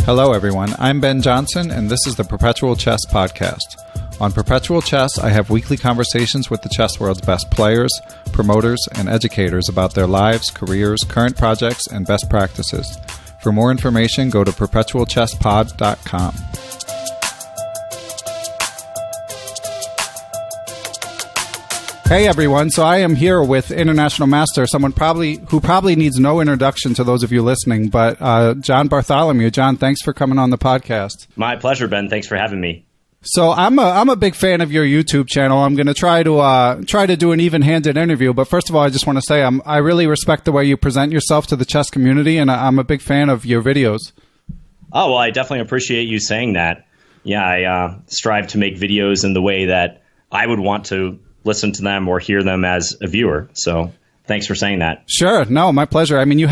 Hello, everyone. I'm Ben Johnson, and this is the Perpetual Chess Podcast. On Perpetual Chess, I have weekly conversations with the chess world's best players, promoters, and educators about their lives, careers, current projects, and best practices. For more information, go to perpetualchesspod.com. Hey everyone, so I am here with International Master, someone who probably needs no introduction to those of you listening, but John Bartholomew. John, thanks for coming on the podcast. My pleasure, Ben. Thanks for having me. So I'm a big fan of your YouTube channel. I'm going to try to do an even-handed interview, but first of all, I just want to say I really respect the way you present yourself to the chess community, and I'm a big fan of your videos. Oh, well, I definitely appreciate you saying that. Yeah, I strive to make videos in the way that I would want to listen to them or hear them as a viewer. So thanks for saying that. Sure. No, my pleasure. I mean, you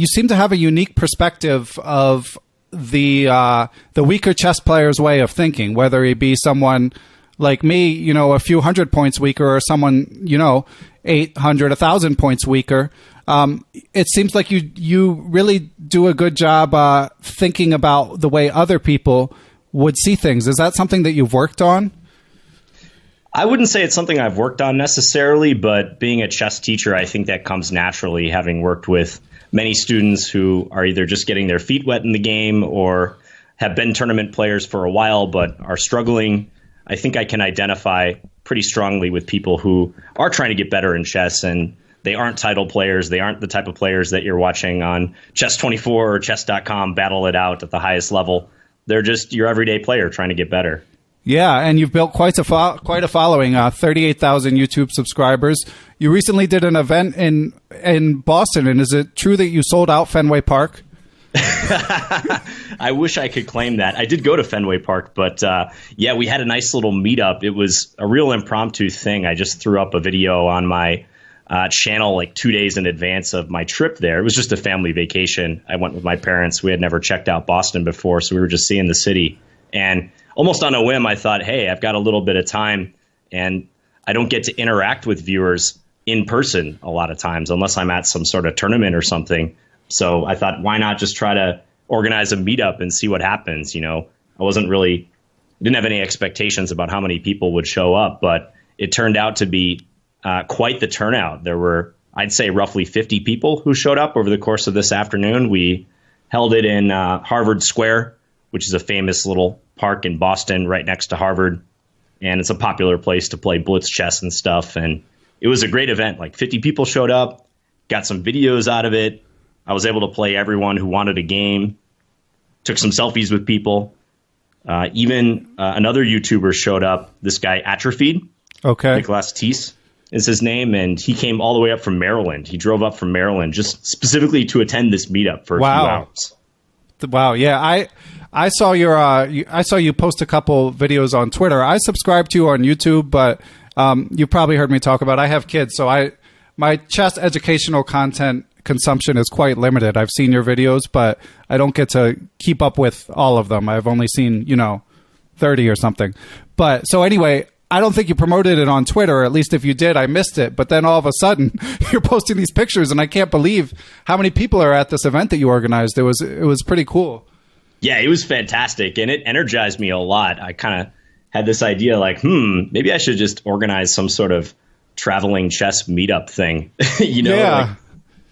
seem to have a unique perspective of the weaker chess player's way of thinking, whether he be someone like me, a few hundred points weaker, or someone, 800, 1,000 points weaker. It seems like you really do a good job thinking about the way other people would see things. Is that something that you've worked on? I wouldn't say it's something I've worked on necessarily, but being a chess teacher, I think that comes naturally, having worked with many students who are either just getting their feet wet in the game or have been tournament players for a while but are struggling. I think I can identify pretty strongly with people who are trying to get better in chess, and they aren't title players. They aren't the type of players that you're watching on Chess24 or Chess.com battle it out at the highest level. They're just your everyday player trying to get better. Yeah, and you've built quite a following, 38,000 YouTube subscribers. You recently did an event in Boston, and is it true that you sold out Fenway Park? I wish I could claim that. I did go to Fenway Park, but yeah, we had a nice little meetup. It was a real impromptu thing. I just threw up a video on my channel like 2 days in advance of my trip there. It was just a family vacation. I went with my parents. We had never checked out Boston before, so we were just seeing the city. And almost on a whim, I thought, hey, I've got a little bit of time, and I don't get to interact with viewers in person a lot of times unless I'm at some sort of tournament or something. So I thought, why not just try to organize a meetup and see what happens? I didn't have any expectations about how many people would show up, but it turned out to be quite the turnout. There were, I'd say, roughly 50 people who showed up over the course of this afternoon. We held it in Harvard Square, which is a famous little park in Boston right next to Harvard. And it's a popular place to play blitz chess and stuff. And it was a great event. Like 50 people showed up, got some videos out of it. I was able to play everyone who wanted a game, took some selfies with people. Even another YouTuber showed up, this guy Atrophied. Okay. Nicholas Teese is his name. And he came all the way up from Maryland. He drove up from Maryland just specifically to attend this meetup for a few hours. Wow. Yeah. I saw I saw you post a couple videos on Twitter. I subscribe to you on YouTube, but you probably heard me talk about I have kids, so my chess educational content consumption is quite limited. I've seen your videos, but I don't get to keep up with all of them. I've only seen 30 or something. But so anyway, I don't think you promoted it on Twitter. At least if you did, I missed it. But then all of a sudden, you're posting these pictures, and I can't believe how many people are at this event that you organized. It was pretty cool. Yeah, it was fantastic, and it energized me a lot. I kind of had this idea like, maybe I should just organize some sort of traveling chess meetup thing, Yeah. Like,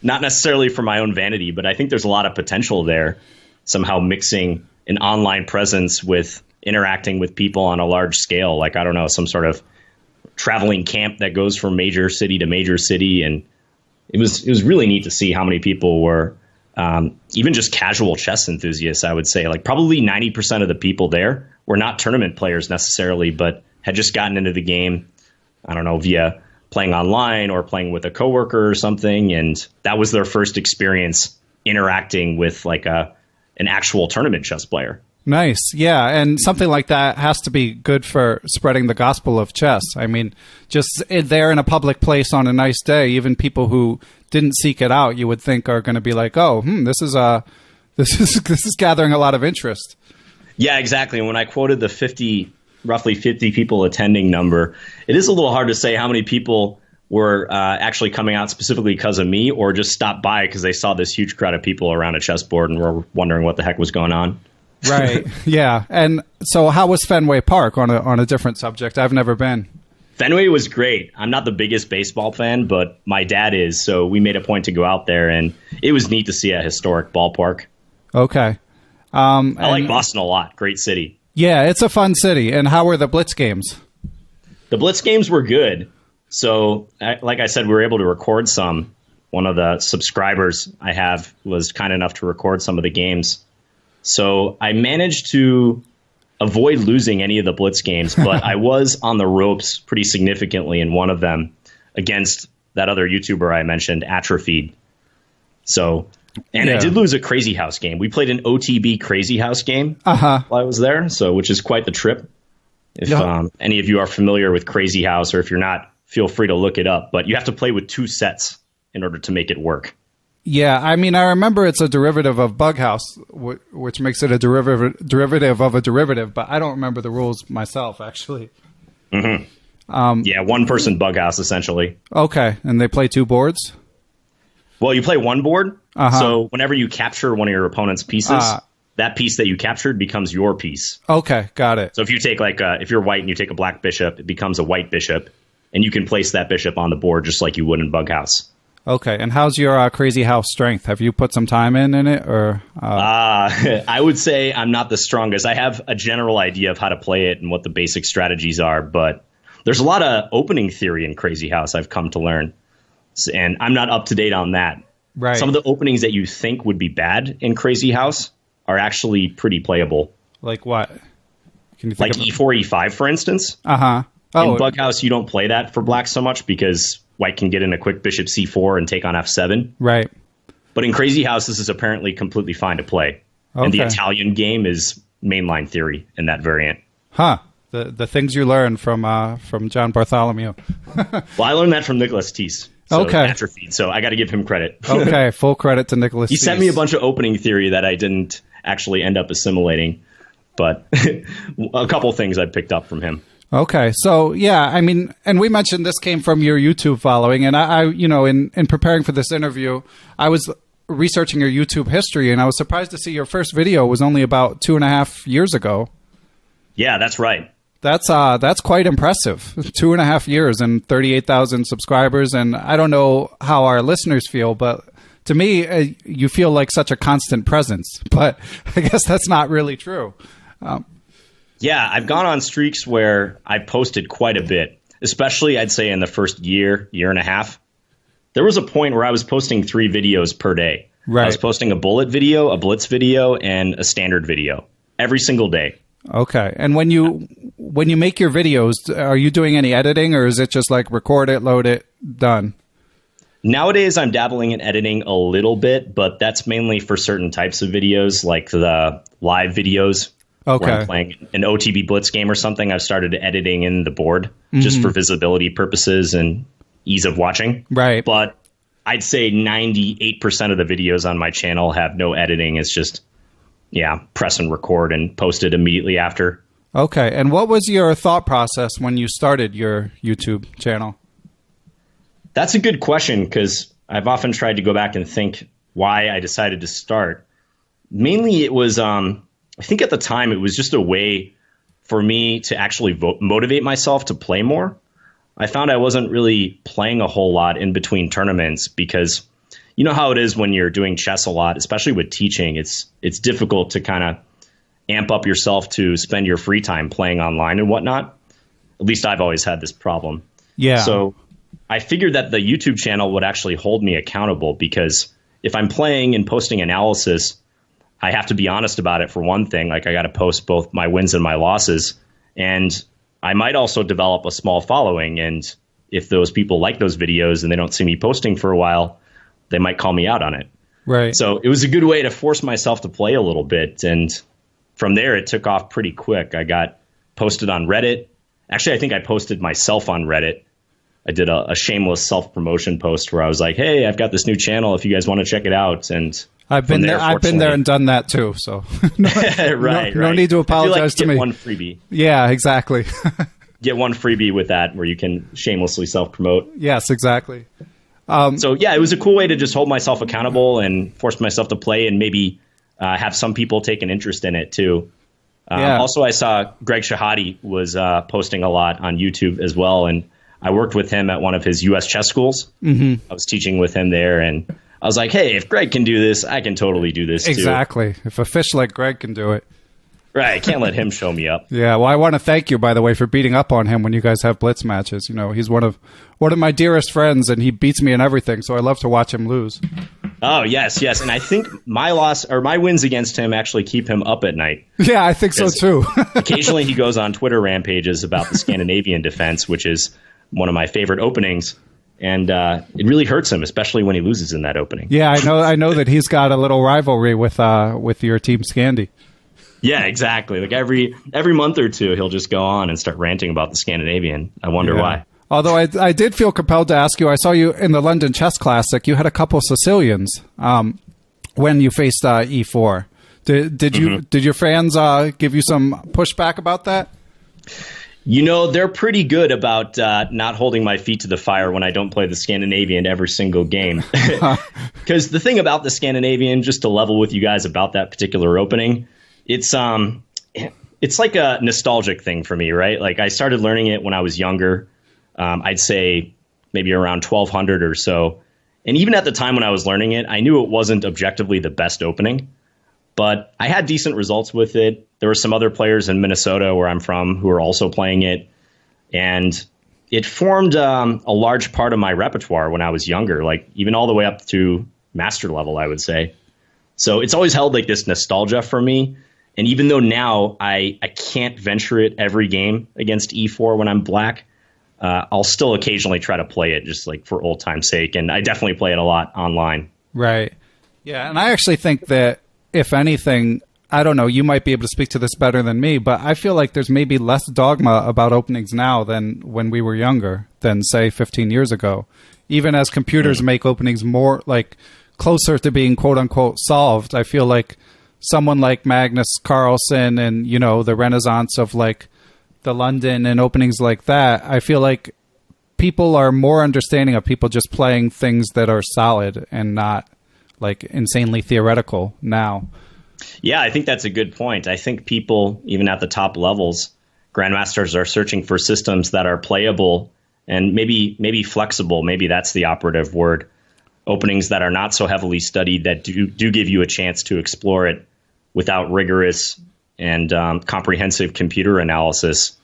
not necessarily for my own vanity, but I think there's a lot of potential there, somehow mixing an online presence with interacting with people on a large scale, like, I don't know, some sort of traveling camp that goes from major city to major city. And it was really neat to see how many people were even just casual chess enthusiasts. I would say like probably 90% of the people there were not tournament players necessarily, but had just gotten into the game, I don't know, via playing online or playing with a coworker or something. And that was their first experience interacting with like an actual tournament chess player. Nice. Yeah. And something like that has to be good for spreading the gospel of chess. I mean, just there in a public place on a nice day, even people who didn't seek it out, you would think are going to be like, oh, this is gathering a lot of interest. Yeah, exactly. And when I quoted the roughly 50 people attending number, it is a little hard to say how many people were actually coming out specifically because of me, or just stopped by because they saw this huge crowd of people around a chessboard and were wondering what the heck was going on. Right. Yeah. And so how was Fenway Park on a different subject? I've never been. Fenway was great. I'm not the biggest baseball fan, but my dad is, so we made a point to go out there, and it was neat to see a historic ballpark. Okay. I like Boston a lot. Great city. Yeah, it's a fun city. And how were the Blitz games? The Blitz games were good. So, like I said, we were able to record some. One of the subscribers I have was kind enough to record some of the games. So I managed to avoid losing any of the Blitz games, but I was on the ropes pretty significantly in one of them against that other YouTuber I mentioned, Atrophied. So, and I did lose a Crazy House game. We played an OTB Crazy House game while I was there, so which is quite the trip. If any of you are familiar with Crazy House, or if you're not, feel free to look it up. But you have to play with 2 sets in order to make it work. Yeah, I mean, I remember it's a derivative of Bug House, which makes it a derivative of a derivative, but I don't remember the rules myself, actually. Yeah, one-person Bug House, essentially. Okay, and they play 2 boards? Well, you play one board, so whenever you capture one of your opponent's pieces, that piece that you captured becomes your piece. Okay, got it. So if you take, if you're white and you take a black bishop, it becomes a white bishop, and you can place that bishop on the board just like you would in Bug House. Okay, and how's your Crazy House strength? Have you put some time in it, or? I would say I'm not the strongest. I have a general idea of how to play it and what the basic strategies are, but there's a lot of opening theory in Crazy House I've come to learn, and I'm not up to date on that. Right. Some of the openings that you think would be bad in Crazy House are actually pretty playable. Like what? Can you think like E4, E5, for instance? Oh. In Bug House, you don't play that for black so much because white can get in a quick bishop c4 and take on f7. Right. But in Crazy House, this is apparently completely fine to play. Okay. And the Italian game is mainline theory in that variant. Huh. The things you learn from John Bartholomew. Well, I learned that from Nicholas Teese. So Atrophied, so I got to give him credit. Okay, full credit to Nicholas Teese. He sent me a bunch of opening theory that I didn't actually end up assimilating, but a couple things I picked up from him. Okay, so yeah, I mean, and we mentioned this came from your YouTube following, and I in preparing for this interview, I was researching your YouTube history, and I was surprised to see your first video was only about 2.5 years ago. Yeah, that's right. That's quite impressive. 2.5 years and 38,000 subscribers, and I don't know how our listeners feel, but to me, you feel like such a constant presence. But I guess that's not really true. Yeah, I've gone on streaks where I posted quite a bit, especially I'd say in the first year and a half. There was a point where I was posting 3 videos per day. Right. I was posting a bullet video, a blitz video, and a standard video every single day. Okay. And when you make your videos, are you doing any editing, or is it just like record it, load it, done? Nowadays, I'm dabbling in editing a little bit, but that's mainly for certain types of videos, like the live videos. Okay. Where I'm playing an OTB Blitz game or something, I've started editing in the board just for visibility purposes and ease of watching. Right. But I'd say 98% of the videos on my channel have no editing. It's just, press and record and post it immediately after. Okay. And what was your thought process when you started your YouTube channel? That's a good question, because I've often tried to go back and think why I decided to start. Mainly it was, I think at the time it was just a way for me to actually motivate myself to play more. I found I wasn't really playing a whole lot in between tournaments because you know how it is when you're doing chess a lot, especially with teaching. It's difficult to kind of amp up yourself to spend your free time playing online and whatnot. At least I've always had this problem. Yeah. So I figured that the YouTube channel would actually hold me accountable, because if I'm playing and posting analysis, I have to be honest about it, for one thing. Like, I got to post both my wins and my losses. And I might also develop a small following. And if those people like those videos and they don't see me posting for a while, they might call me out on it. Right. So it was a good way to force myself to play a little bit. And from there, it took off pretty quick. I got posted on Reddit. Actually, I think I posted myself on Reddit. I did a shameless self-promotion post where I was like, hey, I've got this new channel if you guys want to check it out. And I've been there and done that too. So right. No need to apologize to me. One freebie. Yeah, exactly. get one freebie with that where you can shamelessly self-promote. Yes, exactly. So yeah, it was a cool way to just hold myself accountable and force myself to play and maybe have some people take an interest in it too. Also, I saw Greg Shahade was posting a lot on YouTube as well, and I worked with him at one of his U.S. chess schools. I was teaching with him there, and I was like, hey, if Greg can do this, I can totally do this too. Exactly. If a fish like Greg can do it. Right, can't let him show me up. Yeah, well, I want to thank you, by the way, for beating up on him when you guys have Blitz matches. You know, he's one of my dearest friends, and he beats me in everything, so I love to watch him lose. Oh, yes, and I think my wins against him actually keep him up at night. Yeah, I think so, too. Occasionally he goes on Twitter rampages about the Scandinavian defense, which is one of my favorite openings, and it really hurts him, especially when he loses in that opening. Yeah, I know that he's got a little rivalry with your team Scandi. Yeah, exactly. Like every month or two, he'll just go on and start ranting about the Scandinavian. I wonder why. Although I did feel compelled to ask you, I saw you in the London Chess Classic. You had a couple Sicilians when you faced E4. Did your fans give you some pushback about that? You know, they're pretty good about not holding my feet to the fire when I don't play the Scandinavian every single game. Because the thing about the Scandinavian, just to level with you guys about that particular opening, it's like a nostalgic thing for me, right? Like I started learning it when I was younger. I'd say maybe around 1200 or so. And even at the time when I was learning it, I knew it wasn't objectively the best opening, but I had decent results with it. There were some other players in Minnesota, where I'm from, who were also playing it. And it formed a large part of my repertoire when I was younger, like even all the way up to master level, I would say. So it's always held like this nostalgia for me. And even though now I can't venture it every game against E4 when I'm black, I'll still occasionally try to play it just like for old time's sake. And I definitely play it a lot online. Right. Yeah. And I actually think that, if anything, I don't know, you might be able to speak to this better than me, but I feel like there's maybe less dogma about openings now than when we were younger, than say 15 years ago. Even as computers make openings more like closer to being quote unquote solved, I feel like someone like Magnus Carlsen and, you know, the renaissance of like the London and openings like that, I feel like people are more understanding of people just playing things that are solid and not like insanely theoretical now. Yeah, I think that's a good point. I think people, even at the top levels, grandmasters are searching for systems that are playable and maybe flexible. Maybe that's the operative word. Openings that are not so heavily studied, that do give you a chance to explore it without rigorous and comprehensive computer analysis.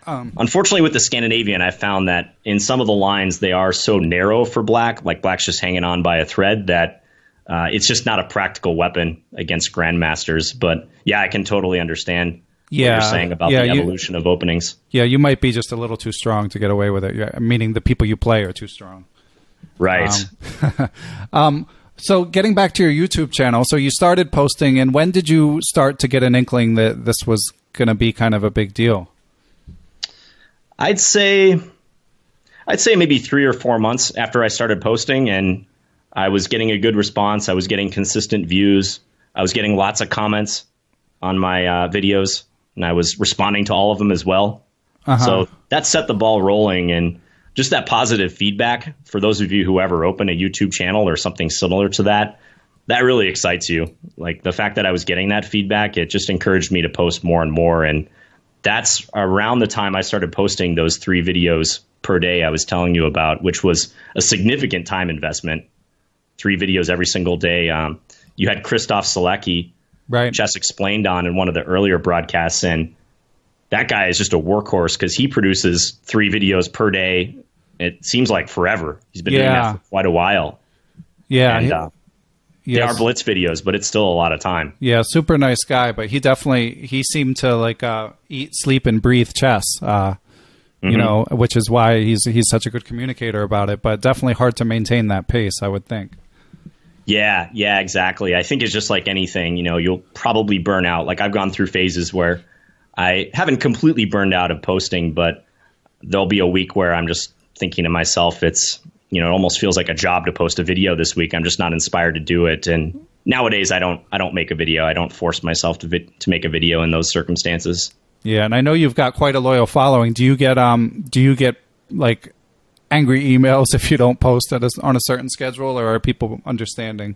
Unfortunately, with the Scandinavian, I found that in some of the lines, they are so narrow for black, like black's just hanging on by a thread, that it's just not a practical weapon against grandmasters. But yeah, I can totally understand what you're saying about the evolution of openings. Yeah, you might be just a little too strong to get away with it. Yeah, meaning the people you play are too strong. Right. So getting back to your YouTube channel, so you started posting, and when did you start to get an inkling that this was going to be kind of a big deal? I'd say maybe 3 or 4 months after I started posting, and I was getting a good response. I was getting consistent views. I was getting lots of comments on my videos, and I was responding to all of them as well. So that set the ball rolling, and just that positive feedback, for those of you who ever open a YouTube channel or something similar to that, that really excites you. Like the fact that I was getting that feedback, it just encouraged me to post more and more. And that's around the time I started posting those 3 videos per day I was telling you about, which was a significant time investment. 3 videos every single day. You had Christoph Selecki, right, Chess Explained, on in one of the earlier broadcasts, and that guy is just a workhorse because he produces 3 videos per day. It seems like forever. He's been doing that for quite a while. Yeah. And, they are Blitz videos, but it's still a lot of time. Yeah, super nice guy, but he seemed to like eat, sleep, and breathe chess, you know, which is why he's such a good communicator about it, but definitely hard to maintain that pace, I would think. Yeah, exactly. I think it's just like anything, you know, you'll probably burn out. Like I've gone through phases where I haven't completely burned out of posting, but there'll be a week where I'm just thinking to myself, it's, you know, it almost feels like a job to post a video this week. I'm just not inspired to do it. And nowadays I don't make a video. I don't force myself to make a video in those circumstances. Yeah, and I know you've got quite a loyal following. Do you get like angry emails if you don't post on a certain schedule, or are people understanding?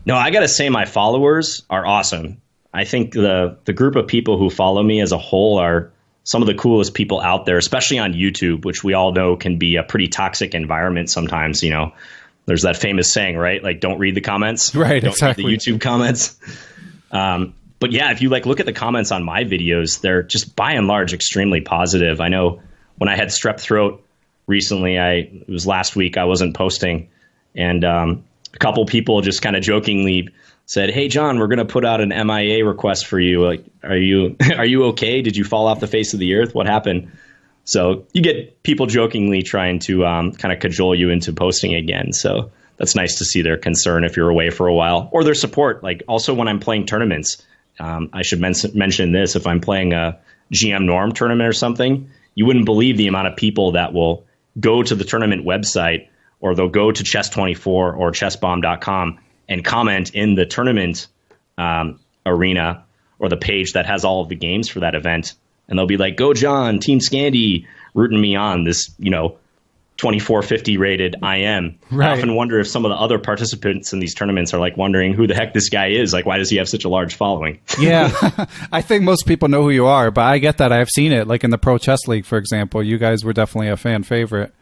No, I got to say my followers are awesome. I think the group of people who follow me as a whole are some of the coolest people out there, especially on YouTube, which we all know can be a pretty toxic environment sometimes. You know, there's that famous saying, right? Like, don't read the comments. Right, don't exactly. read the YouTube comments. But yeah, if you like look at the comments on my videos, they're just by and large extremely positive. I know when I had strep throat recently, it was last week, I wasn't posting, and a couple people just kind of jokingly said, "Hey John, we're going to put out an MIA request for you. Like, are you okay? Did you fall off the face of the earth? What happened?" So you get people jokingly trying to kind of cajole you into posting again. So that's nice to see their concern if you're away for a while, or their support. Like also when I'm playing tournaments, I should mention this: if I'm playing a GM Norm tournament or something, you wouldn't believe the amount of people that will go to the tournament website, or they'll go to Chess24 or chessbomb.com and comment in the tournament arena or the page that has all of the games for that event. And they'll be like, "Go John, Team Scandy," rooting me on, this, 2450 rated IM. Right. I often wonder if some of the other participants in these tournaments are like wondering who the heck this guy is. Like, why does he have such a large following? Yeah, I think most people know who you are, but I get that. I've seen it, like in the Pro Chess League, for example. You guys were definitely a fan favorite.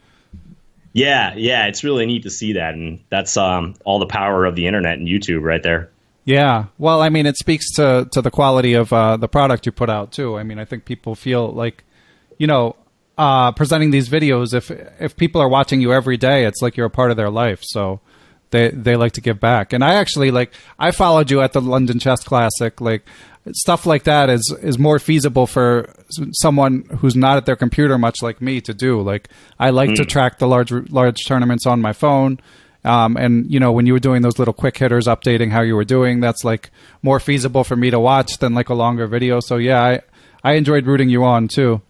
Yeah, it's really neat to see that. And that's all the power of the internet and YouTube right there. Yeah, well, I mean, it speaks to the quality of the product you put out, too. I mean, I think people feel like, presenting these videos, if people are watching you every day, it's like you're a part of their life. So they like to give back. And I actually I followed you at the London Chess Classic. Like, stuff like that is more feasible for someone who's not at their computer much like me to do. Like, I like to track the large tournaments on my phone. And when you were doing those little quick hitters, updating how you were doing, that's like more feasible for me to watch than like a longer video. So yeah, I enjoyed rooting you on too.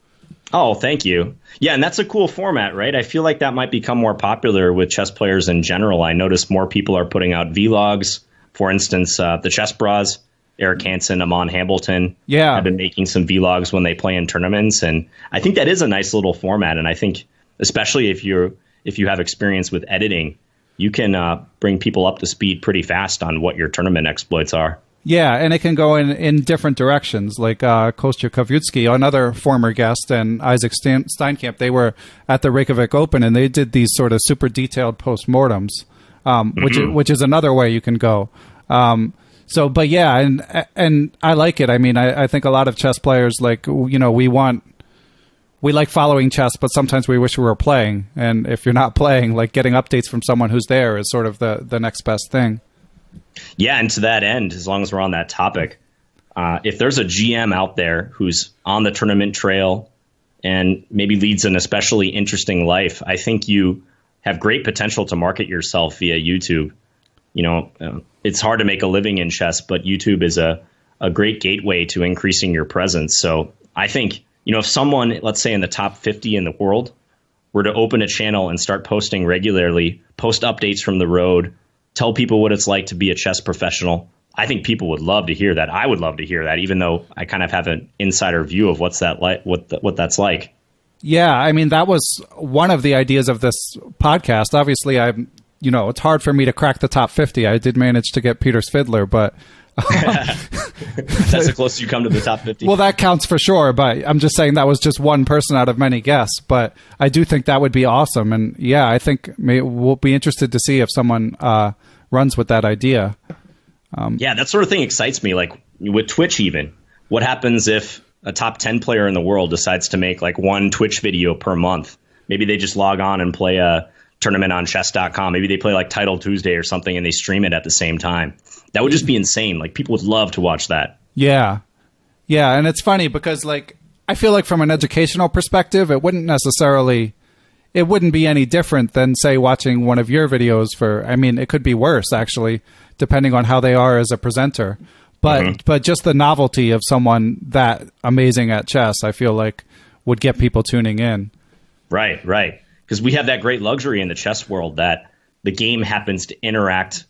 Oh, thank you. Yeah, and that's a cool format, right? I feel like that might become more popular with chess players in general. I notice more people are putting out vlogs. For instance, the Chess Bras, Eric Hansen, Amon Hambleton, have been making some vlogs when they play in tournaments, and I think that is a nice little format. And I think, especially if you have experience with editing, you can bring people up to speed pretty fast on what your tournament exploits are. Yeah, and it can go in different directions. Like Kostya Kovutsky, another former guest, and Isaac Steinkamp, they were at the Reykjavik Open, and they did these sort of super detailed postmortems, which is another way you can go. But yeah, and I like it. I mean, I think a lot of chess players, like, we like following chess, but sometimes we wish we were playing. And if you're not playing, like, getting updates from someone who's there is sort of the next best thing. Yeah, and to that end, as long as we're on that topic, if there's a GM out there who's on the tournament trail and maybe leads an especially interesting life, I think you have great potential to market yourself via YouTube. It's hard to make a living in chess, but YouTube is a great gateway to increasing your presence. So I think, if someone, let's say in the top 50 in the world, were to open a channel and start posting regularly, post updates from the road, tell people what it's like to be a chess professional, I think people would love to hear that. I would love to hear that, even though I kind of have an insider view of what's that like, what that's like. Yeah, I mean, that was one of the ideas of this podcast. Obviously, it's hard for me to crack the top 50. I did manage to get Peter's Fiddler, but that's the closest you come to the top 50. Well, that counts for sure, but I'm just saying that was just one person out of many guests. But I do think that would be awesome. And yeah, I think we'll be interested to see if someone runs with that idea. Yeah, that sort of thing excites me. Like with Twitch even. What happens if a top 10 player in the world decides to make like one Twitch video per month? Maybe they just log on and play a tournament on chess.com. Maybe they play like Title Tuesday or something and they stream it at the same time. That would just be insane. Like, people would love to watch that. Yeah. Yeah, and it's funny because, like, I feel like from an educational perspective, it wouldn't be any different than, say, watching one of your videos it could be worse, actually, depending on how they are as a presenter. But just the novelty of someone that amazing at chess, I feel like, would get people tuning in. Right. Because we have that great luxury in the chess world that the game happens to interact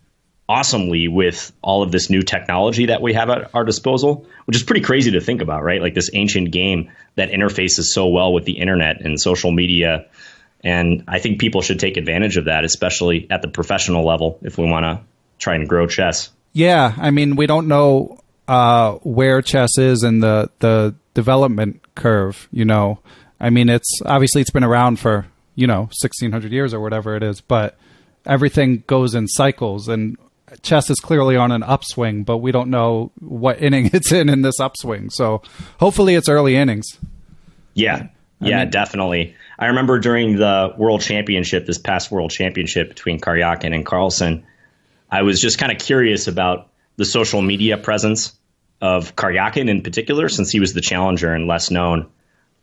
awesomely with all of this new technology that we have at our disposal, which is pretty crazy to think about, right? Like this ancient game that interfaces so well with the internet and social media. And I think people should take advantage of that, especially at the professional level, if we want to try and grow chess. Yeah, I mean, we don't know where chess is in the development curve, you know. I mean, it's been around for, 1,600 years or whatever it is, but everything goes in cycles, and chess is clearly on an upswing, but we don't know what inning it's in this upswing. So hopefully it's early innings. Yeah, definitely. I remember during the World Championship, this past World Championship between Karyakin and Carlsen, I was just kind of curious about the social media presence of Karyakin in particular, since he was the challenger and less known.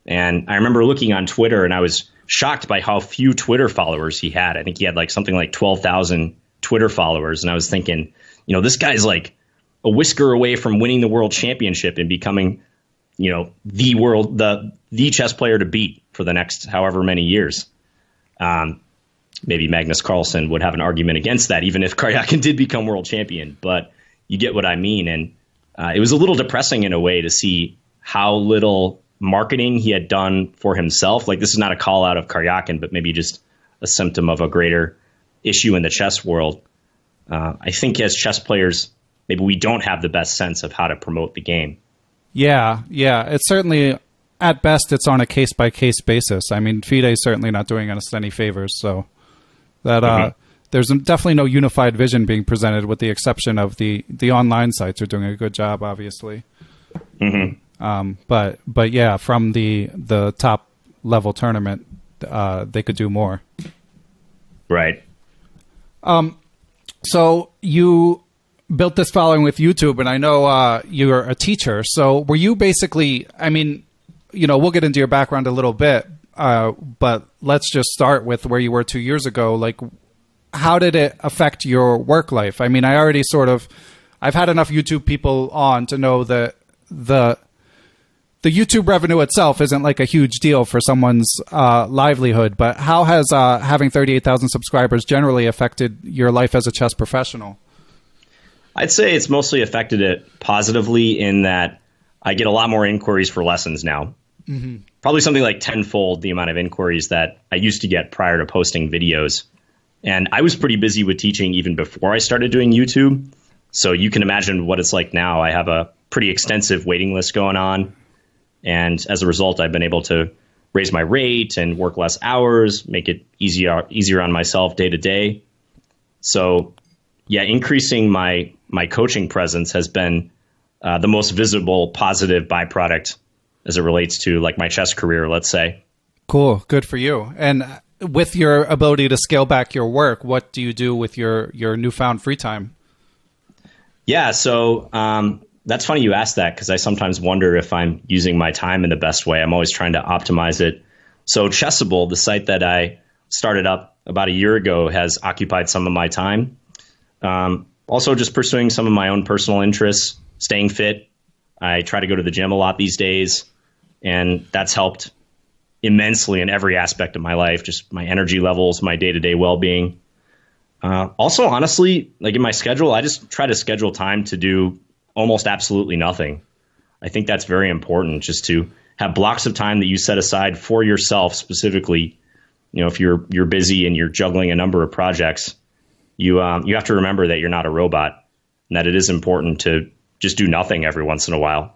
And I remember looking on Twitter, and I was shocked by how few Twitter followers he had. I think he had something like 12,000 Twitter followers. And I was thinking, this guy's like a whisker away from winning the World Championship and becoming, the chess player to beat for the next however many years. Maybe Magnus Carlsen would have an argument against that, even if Karyakin did become world champion. But you get what I mean. And it was a little depressing in a way to see how little marketing he had done for himself. Like, this is not a call out of Karyakin, but maybe just a symptom of a greater issue in the chess world. I think as chess players, maybe we don't have the best sense of how to promote the game. Yeah. It's certainly, at best, it's on a case-by-case basis. I mean, FIDE is certainly not doing us any favors, so that there's definitely no unified vision being presented, with the exception of the online sites are doing a good job, obviously. But yeah, from the top level tournament, they could do more. Right. So you built this following with YouTube, and I know you're a teacher. So were you basically, I mean, we'll get into your background a little bit, but let's just start with where you were 2 years ago. Like, how did it affect your work life? I mean, I've had enough YouTube people on to know that the YouTube revenue itself isn't like a huge deal for someone's livelihood, but how has having 38,000 subscribers generally affected your life as a chess professional? I'd say it's mostly affected it positively in that I get a lot more inquiries for lessons now. Probably something like tenfold the amount of inquiries that I used to get prior to posting videos. And I was pretty busy with teaching even before I started doing YouTube. So you can imagine what it's like now. I have a pretty extensive waiting list going on. And as a result, I've been able to raise my rate and work less hours, make it easier on myself day to day. So yeah, increasing my coaching presence has been the most visible positive byproduct as it relates to like my chess career, let's say. Cool. Good for you. And with your ability to scale back your work, what do you do with your newfound free time? Yeah, so that's funny you asked that, because I sometimes wonder if I'm using my time in the best way. I'm always trying to optimize it. So Chessable, the site that I started up about a year ago, has occupied some of my time. Also just pursuing some of my own personal interests, staying fit. I try to go to the gym a lot these days, and that's helped immensely in every aspect of my life, just my energy levels, my day-to-day well-being. Also, honestly, like in my schedule, I just try to schedule time to do almost absolutely nothing. I think that's very important, just to have blocks of time that you set aside for yourself specifically. If you're busy and you're juggling a number of projects, you have to remember that you're not a robot, and that it is important to just do nothing every once in a while.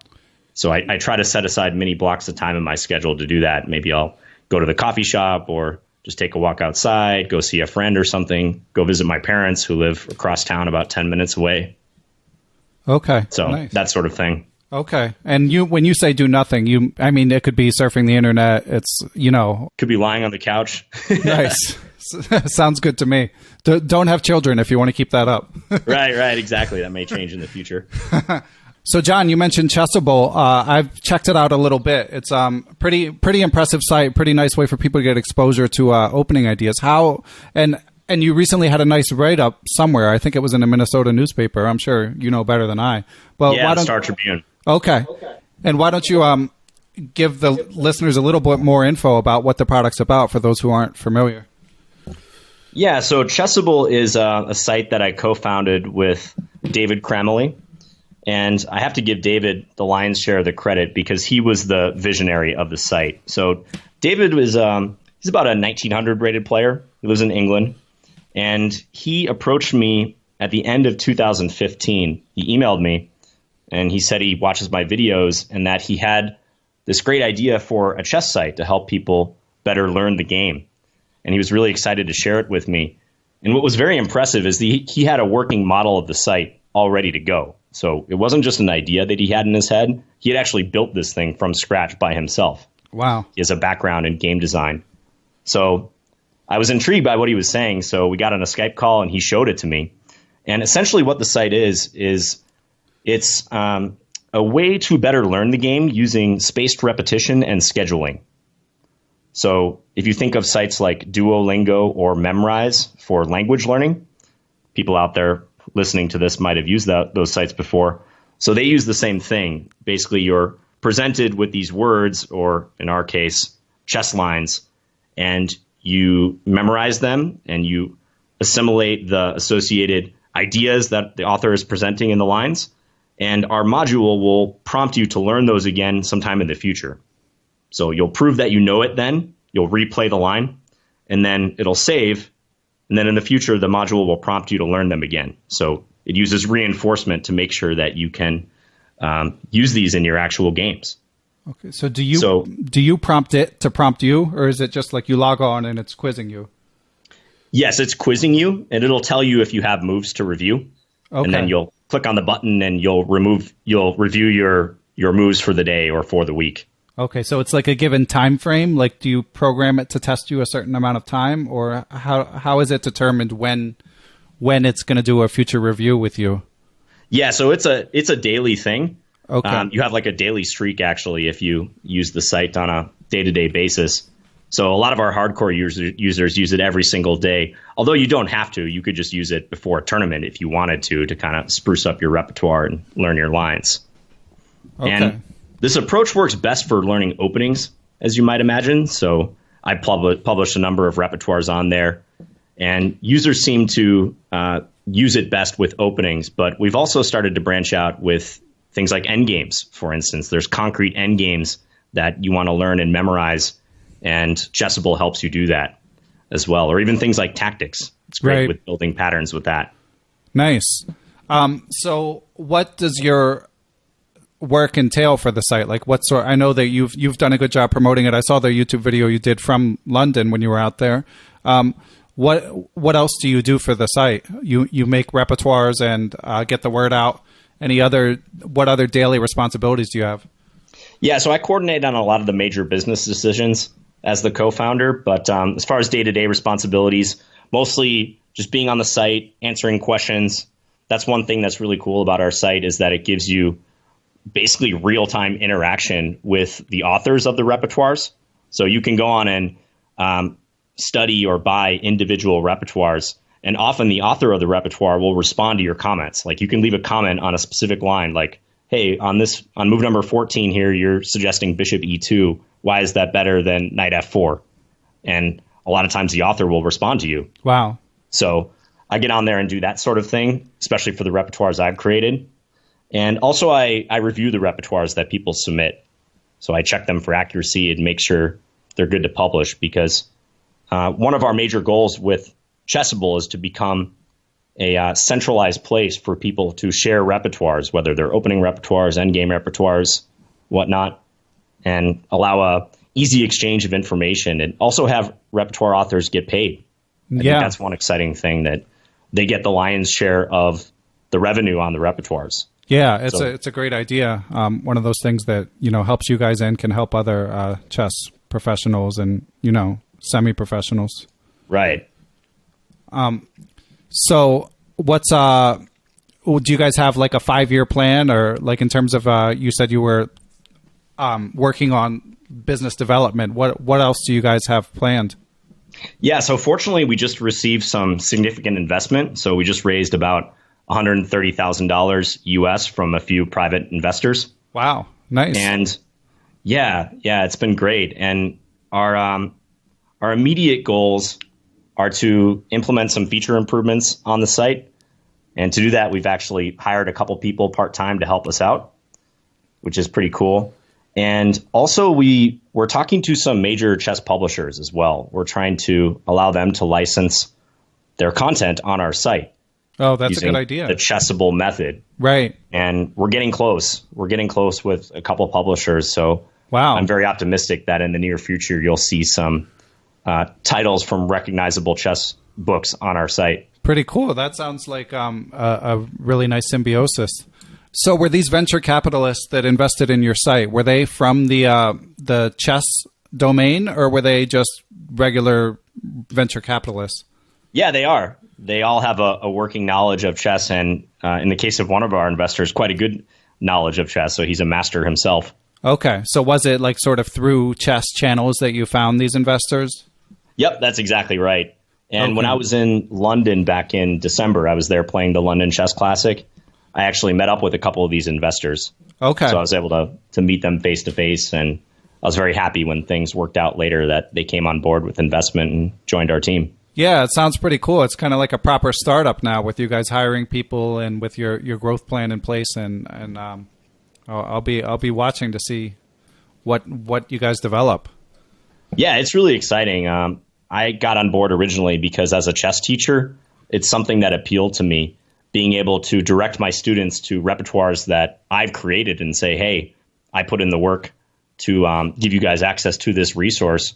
So I try to set aside many blocks of time in my schedule to do that. Maybe I'll go to the coffee shop, or just take a walk outside, go see a friend or something, go visit my parents who live across town about 10 minutes away. Okay. So nice. That sort of thing. Okay. And when you say do nothing, I mean, it could be surfing the internet. It's, Could be lying on the couch. Nice. Sounds good to me. Don't have children if you want to keep that up. Right. Exactly. That may change in the future. So, John, you mentioned Chessable. I've checked it out a little bit. It's pretty impressive site, pretty nice way for people to get exposure to opening ideas. And you recently had a nice write-up somewhere. I think it was in a Minnesota newspaper. I'm sure you know better than I. Well, yeah, Star Tribune. Okay. And why don't you give the listeners a little bit more info about what the product's about for those who aren't familiar? Yeah, so Chessable is a site that I co-founded with David Cramley. And I have to give David the lion's share of the credit because he was the visionary of the site. So David was he's about a 1900 rated player. He lives in England. And he approached me at the end of 2015. He emailed me and he said he watches my videos and that he had this great idea for a chess site to help people better learn the game. And he was really excited to share it with me. And what was very impressive is he had a working model of the site all ready to go. So it wasn't just an idea that he had in his head. He had actually built this thing from scratch by himself. Wow. He has a background in game design. So I was intrigued by what he was saying. So we got on a Skype call and he showed it to me. And essentially what the site is it's a way to better learn the game using spaced repetition and scheduling. So if you think of sites like Duolingo or Memrise for language learning, people out there listening to this might have used those sites before. So they use the same thing. Basically, you're presented with these words, or in our case, chess lines, and you memorize them and you assimilate the associated ideas that the author is presenting in the lines. And our module will prompt you to learn those again sometime in the future. So you'll prove that you know it then, you'll replay the line, and then it'll save. And then in the future, the module will prompt you to learn them again. So it uses reinforcement to make sure that you can use these in your actual games. Okay. So do you prompt it to prompt you, or is it just like you log on and it's quizzing you? Yes, it's quizzing you, and it'll tell you if you have moves to review. Okay. And then you'll click on the button and you'll review your moves for the day or for the week. Okay, so it's like a given time frame. Like, do you program it to test you a certain amount of time, or how is it determined when it's going to do a future review with you? Yeah, so it's a daily thing. Okay, you have like a daily streak actually if you use the site on a day-to-day basis. So a lot of our hardcore users use it every single day. Although you don't have to, you could just use it before a tournament if you wanted to kind of spruce up your repertoire and learn your lines. Okay. And this approach works best for learning openings, as you might imagine. So I published a number of repertoires on there, and users seem to use it best with openings. But we've also started to branch out with things like endgames, for instance. There's concrete endgames that you want to learn and memorize, and Chessable helps you do that as well. Or even things like tactics. It's great with building patterns with that. Nice. So what does your work entail for the site? Like what sort? I know that you've done a good job promoting it. I saw the YouTube video you did from London when you were out there. What else do you do for the site? You make repertoires and get the word out. What other daily responsibilities do you have? Yeah, so I coordinate on a lot of the major business decisions as the co-founder, but as far as day-to-day responsibilities, mostly just being on the site, answering questions. That's one thing that's really cool about our site is that it gives you basically real-time interaction with the authors of the repertoires. So you can go on and study or buy individual repertoires, and often the author of the repertoire will respond to your comments. Like you can leave a comment on a specific line, like, hey, on move number 14 here, you're suggesting bishop e2. Why is that better than knight f4? And a lot of times the author will respond to you. Wow. So I get on there and do that sort of thing, especially for the repertoires I've created. And also I review the repertoires that people submit. So I check them for accuracy and make sure they're good to publish, because one of our major goals with Chessable is to become a centralized place for people to share repertoires, whether they're opening repertoires, endgame repertoires, whatnot, and allow a easy exchange of information, and also have repertoire authors get paid. I think that's one exciting thing, that they get the lion's share of the revenue on the repertoires. Yeah, it's a great idea. One of those things that helps you guys and can help other chess professionals and semi-professionals. Right. So what's do you guys have like a 5-year plan, or like in terms of you said you were working on business development? What else do you guys have planned? Yeah, so fortunately we just received some significant investment. So we just raised about $130,000 US from a few private investors. Wow, nice. And yeah, it's been great. And our immediate goals are to implement some feature improvements on the site. And to do that, we've actually hired a couple people part-time to help us out, which is pretty cool. And also we're talking to some major chess publishers as well. We're trying to allow them to license their content on our site. Oh, that's a good idea. The Chessable method. Right. And we're getting close. We're getting close with a couple publishers. So wow. I'm very optimistic that in the near future, you'll see some titles from recognizable chess books on our site. Pretty cool. That sounds like a really nice symbiosis. So were these venture capitalists that invested in your site, were they from the chess domain, or were they just regular venture capitalists? Yeah, they are. They all have a working knowledge of chess, and in the case of one of our investors, quite a good knowledge of chess. So he's a master himself. Okay. So was it like sort of through chess channels that you found these investors? Yep, that's exactly right. And when I was in London back in December, I was there playing the London Chess Classic. I actually met up with a couple of these investors. Okay. So I was able to meet them face to face, and I was very happy when things worked out later that they came on board with investment and joined our team. Yeah, it sounds pretty cool. It's kind of like a proper startup now with you guys hiring people and with your growth plan in place. And I'll be watching to see what you guys develop. Yeah, it's really exciting. I got on board originally because as a chess teacher, it's something that appealed to me, being able to direct my students to repertoires that I've created and say, hey, I put in the work to give you guys access to this resource.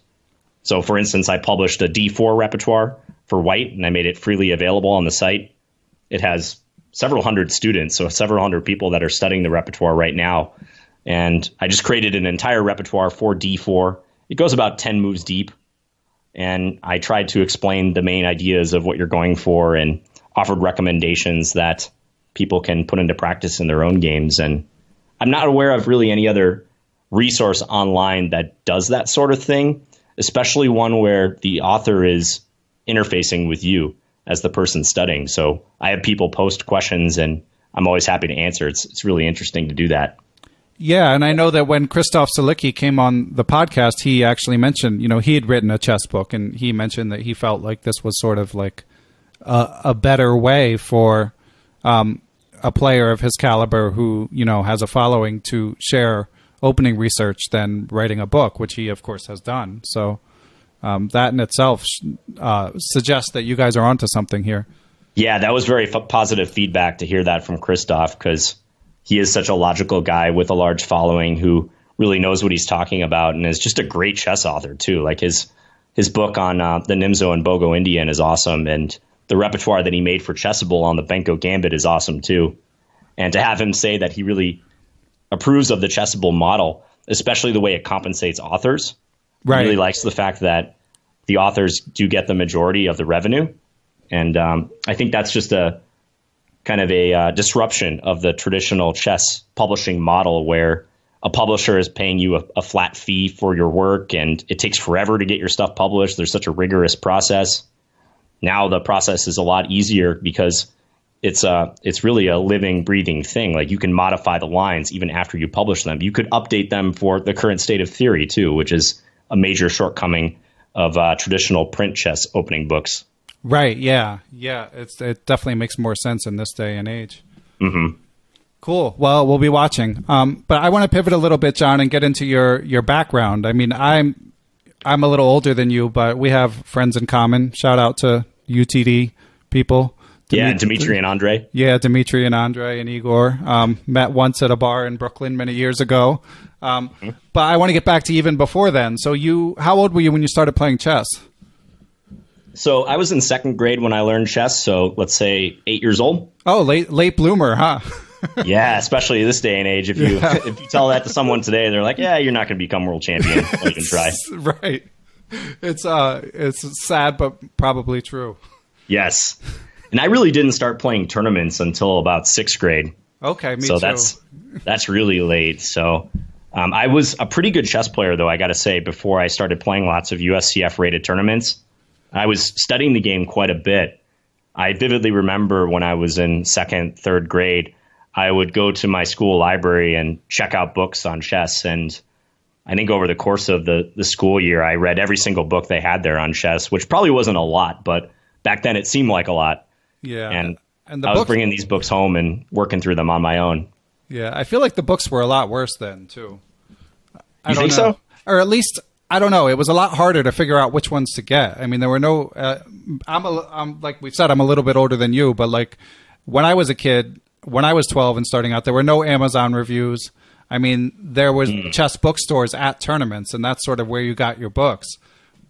So, for instance, I published a D4 repertoire for white, and I made it freely available on the site. It has several hundred students, so several hundred people that are studying the repertoire right now. And I just created an entire repertoire for D4. It goes about 10 moves deep. And I tried to explain the main ideas of what you're going for and offered recommendations that people can put into practice in their own games. And I'm not aware of really any other resource online that does that sort of thing, especially one where the author is interfacing with you as the person studying. So I have people post questions, and I'm always happy to answer. It's really interesting to do that. Yeah, and I know that when Christoph Salicki came on the podcast, he actually mentioned, he had written a chess book, and he mentioned that he felt like this was sort of like a better way for a player of his caliber who, has a following to share opening research than writing a book, which he, of course, has done. So that in itself suggests that you guys are onto something here. Yeah, that was very positive feedback to hear that from Christoph, because he is such a logical guy with a large following who really knows what he's talking about and is just a great chess author, too. Like his book on the Nimzo and Bogo Indian is awesome, and the repertoire that he made for Chessable on the Benko Gambit is awesome, too. And to have him say that he really approves of the Chessable model, especially the way it compensates authors. Right. He really likes the fact that the authors do get the majority of the revenue. And I think that's just a kind of a disruption of the traditional chess publishing model, where a publisher is paying you a flat fee for your work, and it takes forever to get your stuff published. There's such a rigorous process. Now the process is a lot easier because it's really a living, breathing thing. Like, you can modify the lines even after you publish them. You could update them for the current state of theory too, which is a major shortcoming of traditional print chess opening books. Right. Yeah. Yeah. It definitely makes more sense in this day and age. Mm-hmm. Cool. Well, we'll be watching. But I want to pivot a little bit, John, and get into your background. I mean, I'm a little older than you, but we have friends in common. Shout out to UTD people. Dimitri and Andre. Yeah, Dimitri and Andre and Igor. Met once at a bar in Brooklyn many years ago. But I want to get back to even before then. So how old were you when you started playing chess? So I was in second grade when I learned chess. So let's say 8 years old. Oh, late bloomer, huh? Yeah, especially this day and age. If you tell that to someone today, they're like, "Yeah, you're not going to become world champion. You can try." Right. It's sad, but probably true. Yes. And I really didn't start playing tournaments until about sixth grade. Okay, me too. So that's really late. So I was a pretty good chess player, though, I got to say, before I started playing lots of USCF rated tournaments. I was studying the game quite a bit. I vividly remember when I was in second, third grade, I would go to my school library and check out books on chess. And I think over the course of the school year, I read every single book they had there on chess, which probably wasn't a lot, but back then it seemed like a lot. Yeah. And I was bringing these books home and working through them on my own. Yeah, I feel like the books were a lot worse then, too. You think so? Or at least, I don't know. It was a lot harder to figure out which ones to get. I mean, there were no... I'm like we've said, I'm a little bit older than you, but like when I was a kid, when I was 12 and starting out, there were no Amazon reviews. I mean, there was chess bookstores at tournaments, and that's sort of where you got your books.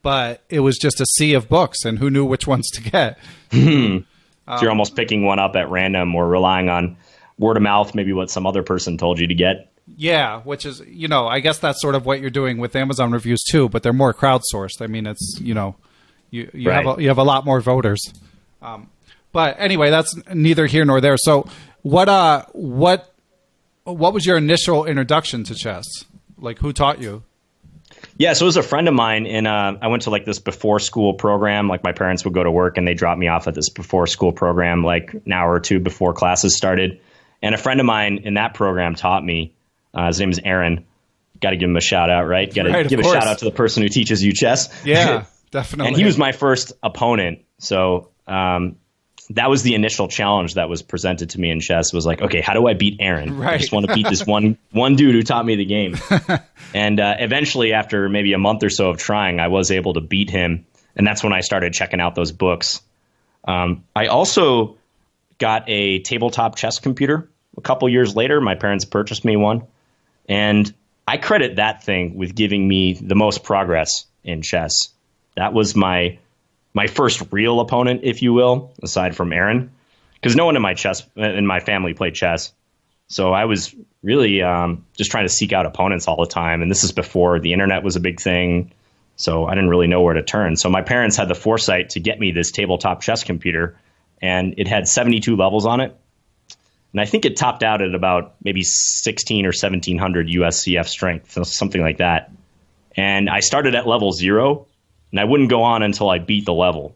But it was just a sea of books, and who knew which ones to get? So you're almost picking one up at random or relying on word of mouth, maybe what some other person told you to get. Yeah, which is, I guess that's sort of what you're doing with Amazon reviews too, but they're more crowdsourced. I mean, it's, you right. have a lot more voters. But anyway, that's neither here nor there. So what was your initial introduction to chess? Like, who taught you? Yeah, so it was a friend of mine, and I went to like this before school program. Like my parents would go to work and they dropped me off at this before school program, like an hour or two before classes started. And a friend of mine in that program taught me. His name is Aaron. Got to give him a shout out, right? Got to give a shout out to the person who teaches you chess. Yeah, definitely. And he was my first opponent. So that was the initial challenge that was presented to me in chess. Was like, okay, how do I beat Aaron? Right. I just want to beat this one dude who taught me the game. And eventually, after maybe a month or so of trying, I was able to beat him. And that's when I started checking out those books. I also got a tabletop chess computer. A couple years later, my parents purchased me one. And I credit that thing with giving me the most progress in chess. That was my first real opponent, if you will, aside from Aaron, because no one in my family played chess. So I was really just trying to seek out opponents all the time. And this is before the internet was a big thing. So I didn't really know where to turn. So my parents had the foresight to get me this tabletop chess computer, and it had 72 levels on it. And I think it topped out at about maybe 16 or 1700 USCF strength, something like that. And I started at level 0, and I wouldn't go on until I beat the level.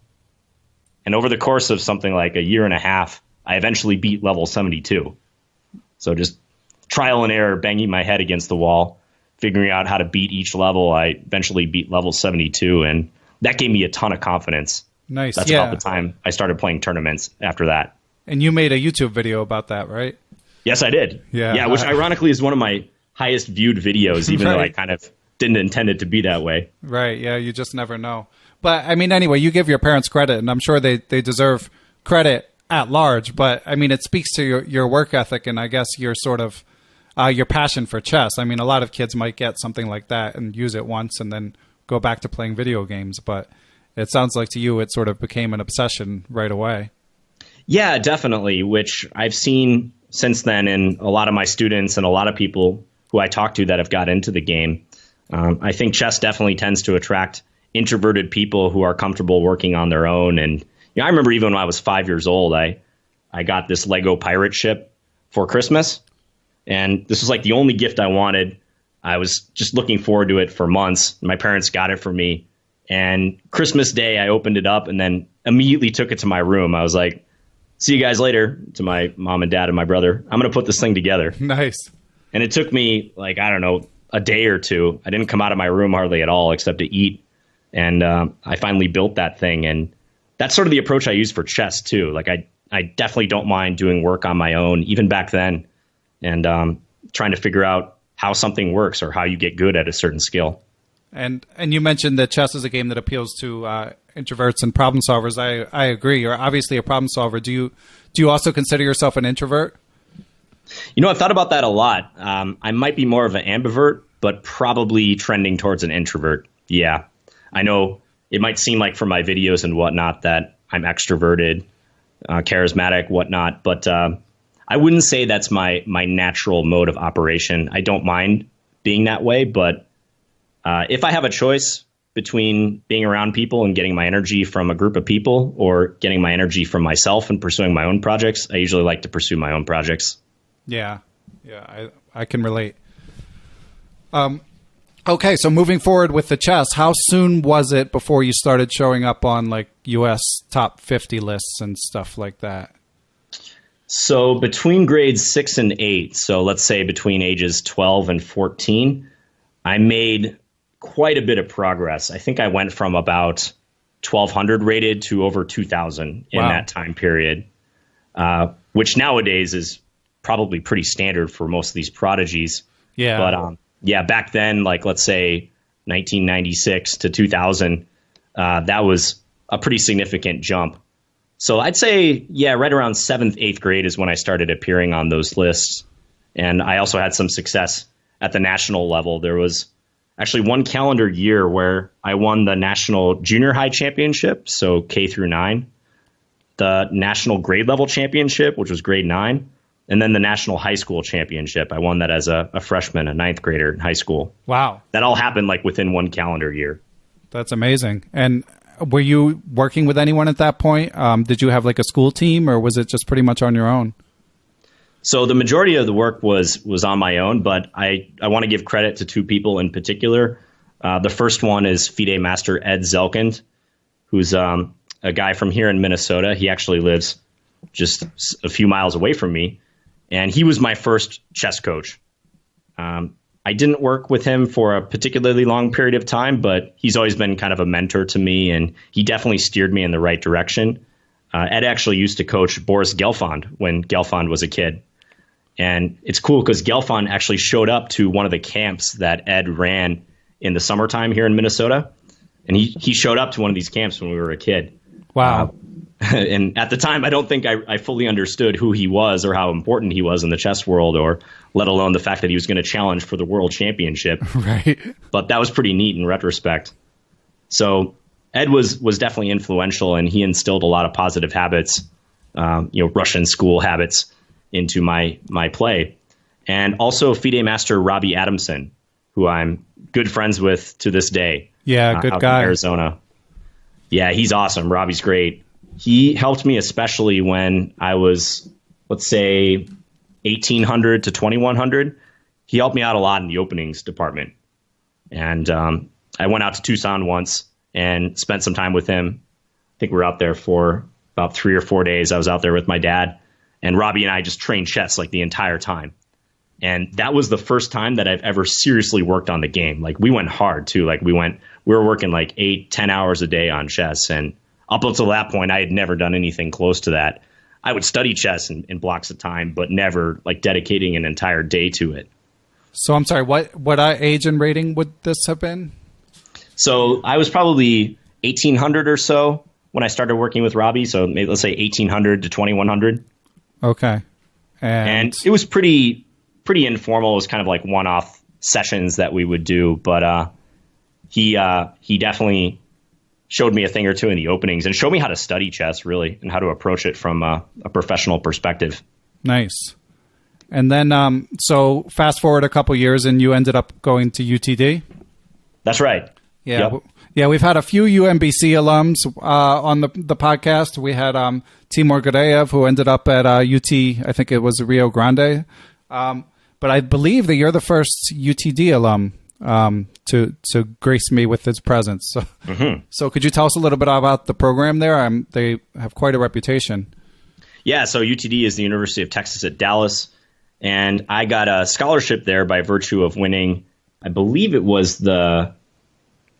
And over the course of something like a year and a half, I eventually beat level 72. So just trial and error, banging my head against the wall, figuring out how to beat each level. I eventually beat level 72, and that gave me a ton of confidence. Nice. That's about the time I started playing tournaments after that. And you made a YouTube video about that, right? Yes, I did. Yeah, which ironically is one of my highest viewed videos, even right. though I kind of didn't intend it to be that way. Right, yeah, you just never know. But, I mean, anyway, you give your parents credit, and I'm sure they deserve credit at large. But, I mean, it speaks to your work ethic and I guess your sort of your passion for chess. I mean, a lot of kids might get something like that and use it once and then go back to playing video games. But it sounds like to you it sort of became an obsession right away. Yeah, definitely, which I've seen since then in a lot of my students and a lot of people who I talk to that have got into the game. I think chess definitely tends to attract introverted people who are comfortable working on their own. And I remember even when I was 5 years old, I got this Lego pirate ship for Christmas. And this was like the only gift I wanted. I was just looking forward to it for months. My parents got it for me. And Christmas Day, I opened it up and then immediately took it to my room. I was like, see you guys later, to my mom and dad and my brother. I'm going to put this thing together. Nice. And it took me, like, I don't know, a day or two. I didn't come out of my room hardly at all except to eat. And I finally built that thing. And that's sort of the approach I use for chess, too. Like, I definitely don't mind doing work on my own, even back then, and trying to figure out how something works or how you get good at a certain skill. And you mentioned that chess is a game that appeals to introverts and problem solvers. I agree. You're obviously a problem solver. Do you also consider yourself an introvert? I've thought about that a lot. I might be more of an ambivert, but probably trending towards an introvert. Yeah. I know it might seem like from my videos and whatnot that I'm extroverted, charismatic, whatnot, but I wouldn't say that's my natural mode of operation. I don't mind being that way, but if I have a choice between being around people and getting my energy from a group of people or getting my energy from myself and pursuing my own projects, I usually like to pursue my own projects. Yeah, I can relate. Okay, so moving forward with the chess, how soon was it before you started showing up on like US top 50 lists and stuff like that? So between grades 6 and 8, so let's say between ages 12 and 14, I made quite a bit of progress. I think I went from about 1,200 rated to over 2,000 in that time period, which nowadays is probably pretty standard for most of these prodigies. Yeah. But back then, like let's say 1996 to 2000, that was a pretty significant jump. So I'd say, right around 7th, 8th grade is when I started appearing on those lists. And I also had some success at the national level. There was actually one calendar year where I won the national junior high championship, so K through 9, the national grade level championship, which was grade 9, and then the national high school championship. I won that as a freshman, a 9th grader in high school. Wow. That all happened like within one calendar year. That's amazing. And were you working with anyone at that point? Did you have like a school team, or was it just pretty much on your own? So the majority of the work was on my own, but I want to give credit to two people in particular. The first one is FIDE Master Ed Zelkind, who's a guy from here in Minnesota. He actually lives just a few miles away from me, and he was my first chess coach. I didn't work with him for a particularly long period of time, but he's always been kind of a mentor to me, and he definitely steered me in the right direction. Ed actually used to coach Boris Gelfand when Gelfand was a kid. And it's cool because Gelfand actually showed up to one of the camps that Ed ran in the summertime here in Minnesota. And he showed up to one of these camps when we were a kid. Wow. And at the time, I don't think I fully understood who he was or how important he was in the chess world, or let alone the fact that he was going to challenge for the world championship. Right. But that was pretty neat in retrospect. So Ed was definitely influential, and he instilled a lot of positive habits, Russian school habits, into my play. And also FIDE Master Robbie Adamson, who I'm good friends with to this day. Yeah, good guy. In Arizona. Yeah, he's awesome. Robbie's great. He helped me especially when I was, let's say, 1,800 to 2,100. He helped me out a lot in the openings department. And I went out to Tucson once and spent some time with him. I think we were out there for about 3 or 4 days. I was out there with my dad. And Robbie and I just trained chess like the entire time. And that was the first time that I've ever seriously worked on the game. Like, we went hard too. Like, we were working like 8-10 hours a day on chess. And up until that point, I had never done anything close to that. I would study chess in blocks of time, but never like dedicating an entire day to it. So I'm sorry, what age and rating would this have been? So I was probably 1,800 or so when I started working with Robbie. So maybe let's say 1,800 to 2,100. Okay. And it was pretty informal. It was kind of like one-off sessions that we would do. But he definitely showed me a thing or two in the openings and showed me how to study chess, really, and how to approach it from a professional perspective. Nice. And then, so fast forward a couple years, and you ended up going to UTD? That's right. Yeah. Yep. Yeah, we've had a few UMBC alums on the podcast. We had Timur Gareev, who ended up at UT, I think it was Rio Grande. But I believe that you're the first UTD alum to grace me with his presence. So, so could you tell us a little bit about the program there? They have quite a reputation. Yeah, so UTD is the University of Texas at Dallas. And I got a scholarship there by virtue of winning, I believe it was the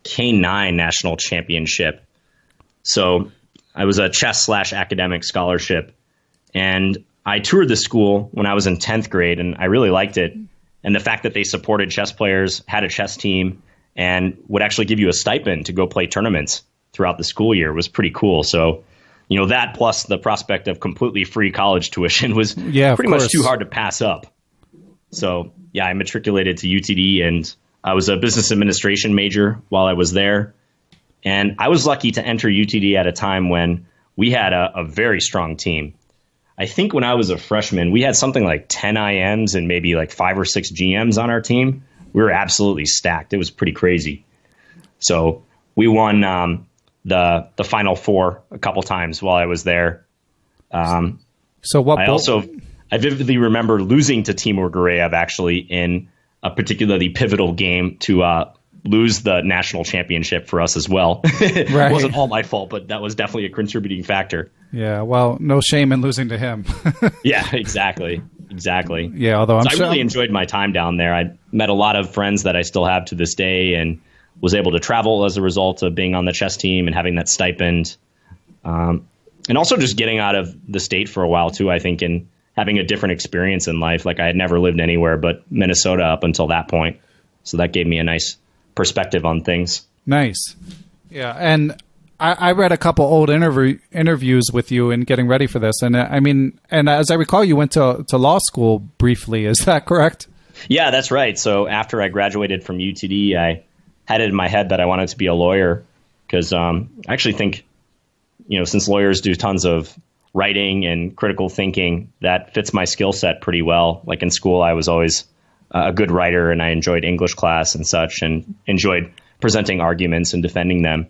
K9 National Championship. So I was a chess/academic scholarship. And I toured the school when I was in 10th grade, and I really liked it. And the fact that they supported chess players, had a chess team, and would actually give you a stipend to go play tournaments throughout the school year was pretty cool. So, you know, that plus the prospect of completely free college tuition was pretty much too hard to pass up. So, yeah, I matriculated to UTD, and I was a business administration major while I was there. And I was lucky to enter UTD at a time when we had a very strong team. I think when I was a freshman, we had something like 10 IMs and maybe like 5 or 6 GMs on our team. We were absolutely stacked. It was pretty crazy. So we won the Final Four a couple times while I was there. I vividly remember losing to Timur Gareev actually in a particularly pivotal game to lose the national championship for us as well. Right. It wasn't all my fault, but that was definitely a contributing factor. Yeah, well, no shame in losing to him. Yeah, exactly. exactly. Yeah, although I really enjoyed my time down there. I met a lot of friends that I still have to this day, and was able to travel as a result of being on the chess team and having that stipend. And also just getting out of the state for a while too, I think, and having a different experience in life. Like I had never lived anywhere but Minnesota up until that point. So that gave me a nice perspective on things. Nice. Yeah. And I read a couple old interviews with you in getting ready for this. And I mean, and as I recall, you went to law school briefly. Is that correct? Yeah, that's right. So after I graduated from UTD, I had it in my head that I wanted to be a lawyer because I actually think, since lawyers do tons of writing and critical thinking, that fits my skill set pretty well. Like in school, I was always a good writer, and I enjoyed English class and such, and enjoyed presenting arguments and defending them.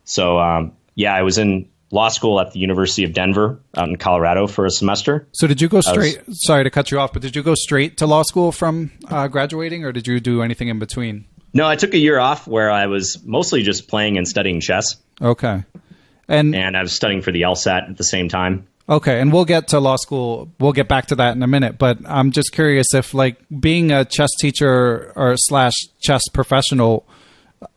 So, I was in law school at the University of Denver out in Colorado for a semester. So did you go straight, sorry to cut you off, but did you go straight to law school from graduating, or did you do anything in between? No, I took a year off where I was mostly just playing and studying chess. Okay. And I was studying for the LSAT at the same time. Okay, and we'll get to law school. We'll get back to that in a minute. But I'm just curious if, like, being a chess teacher or / chess professional,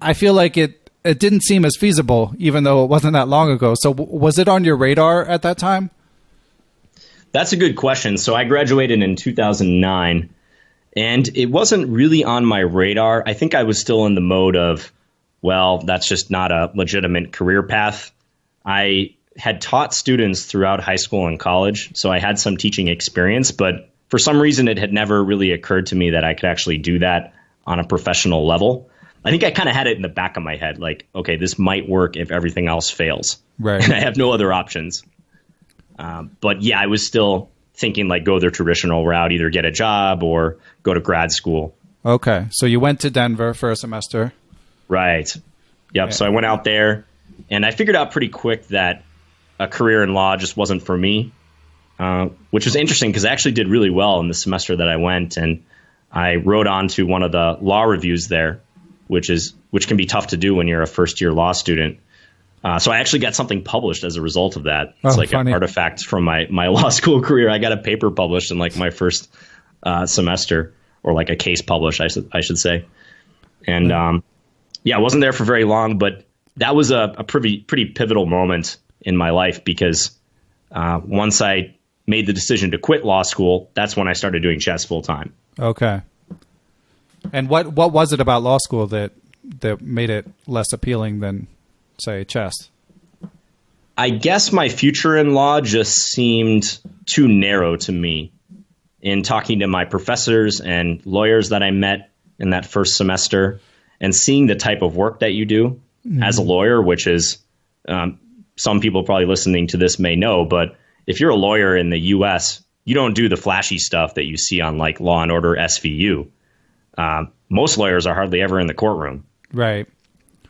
I feel like it didn't seem as feasible, even though it wasn't that long ago. So was it on your radar at that time? That's a good question. So I graduated in 2009, and it wasn't really on my radar. I think I was still in the mode of, well, that's just not a legitimate career path. I had taught students throughout high school and college, so I had some teaching experience, but for some reason it had never really occurred to me that I could actually do that on a professional level. I think I kind of had it in the back of my head, like, okay, this might work if everything else fails. Right. And I have no other options. But yeah, I was still thinking like go the traditional route, either get a job or go to grad school. Okay. So you went to Denver for a semester. Right. Yep. Yeah. So I went out there. And I figured out pretty quick that a career in law just wasn't for me, which was interesting because I actually did really well in the semester that I went. And I wrote on to one of the law reviews there, which can be tough to do when you're a first-year law student. So I actually got something published as a result of that. It's an artifact from my law school career. I got a paper published in like my first semester, or like a case published, I should say. And I wasn't there for very long, but that was a pretty pivotal moment in my life because once I made the decision to quit law school, that's when I started doing chess full time. Okay. And what was it about law school that made it less appealing than, say, chess? I guess my future in law just seemed too narrow to me. In talking to my professors and lawyers that I met in that first semester and seeing the type of work that you do as a lawyer, which is some people probably listening to this may know, but if you're a lawyer in the U.S., you don't do the flashy stuff that you see on like Law and Order SVU. Most lawyers are hardly ever in the courtroom. Right.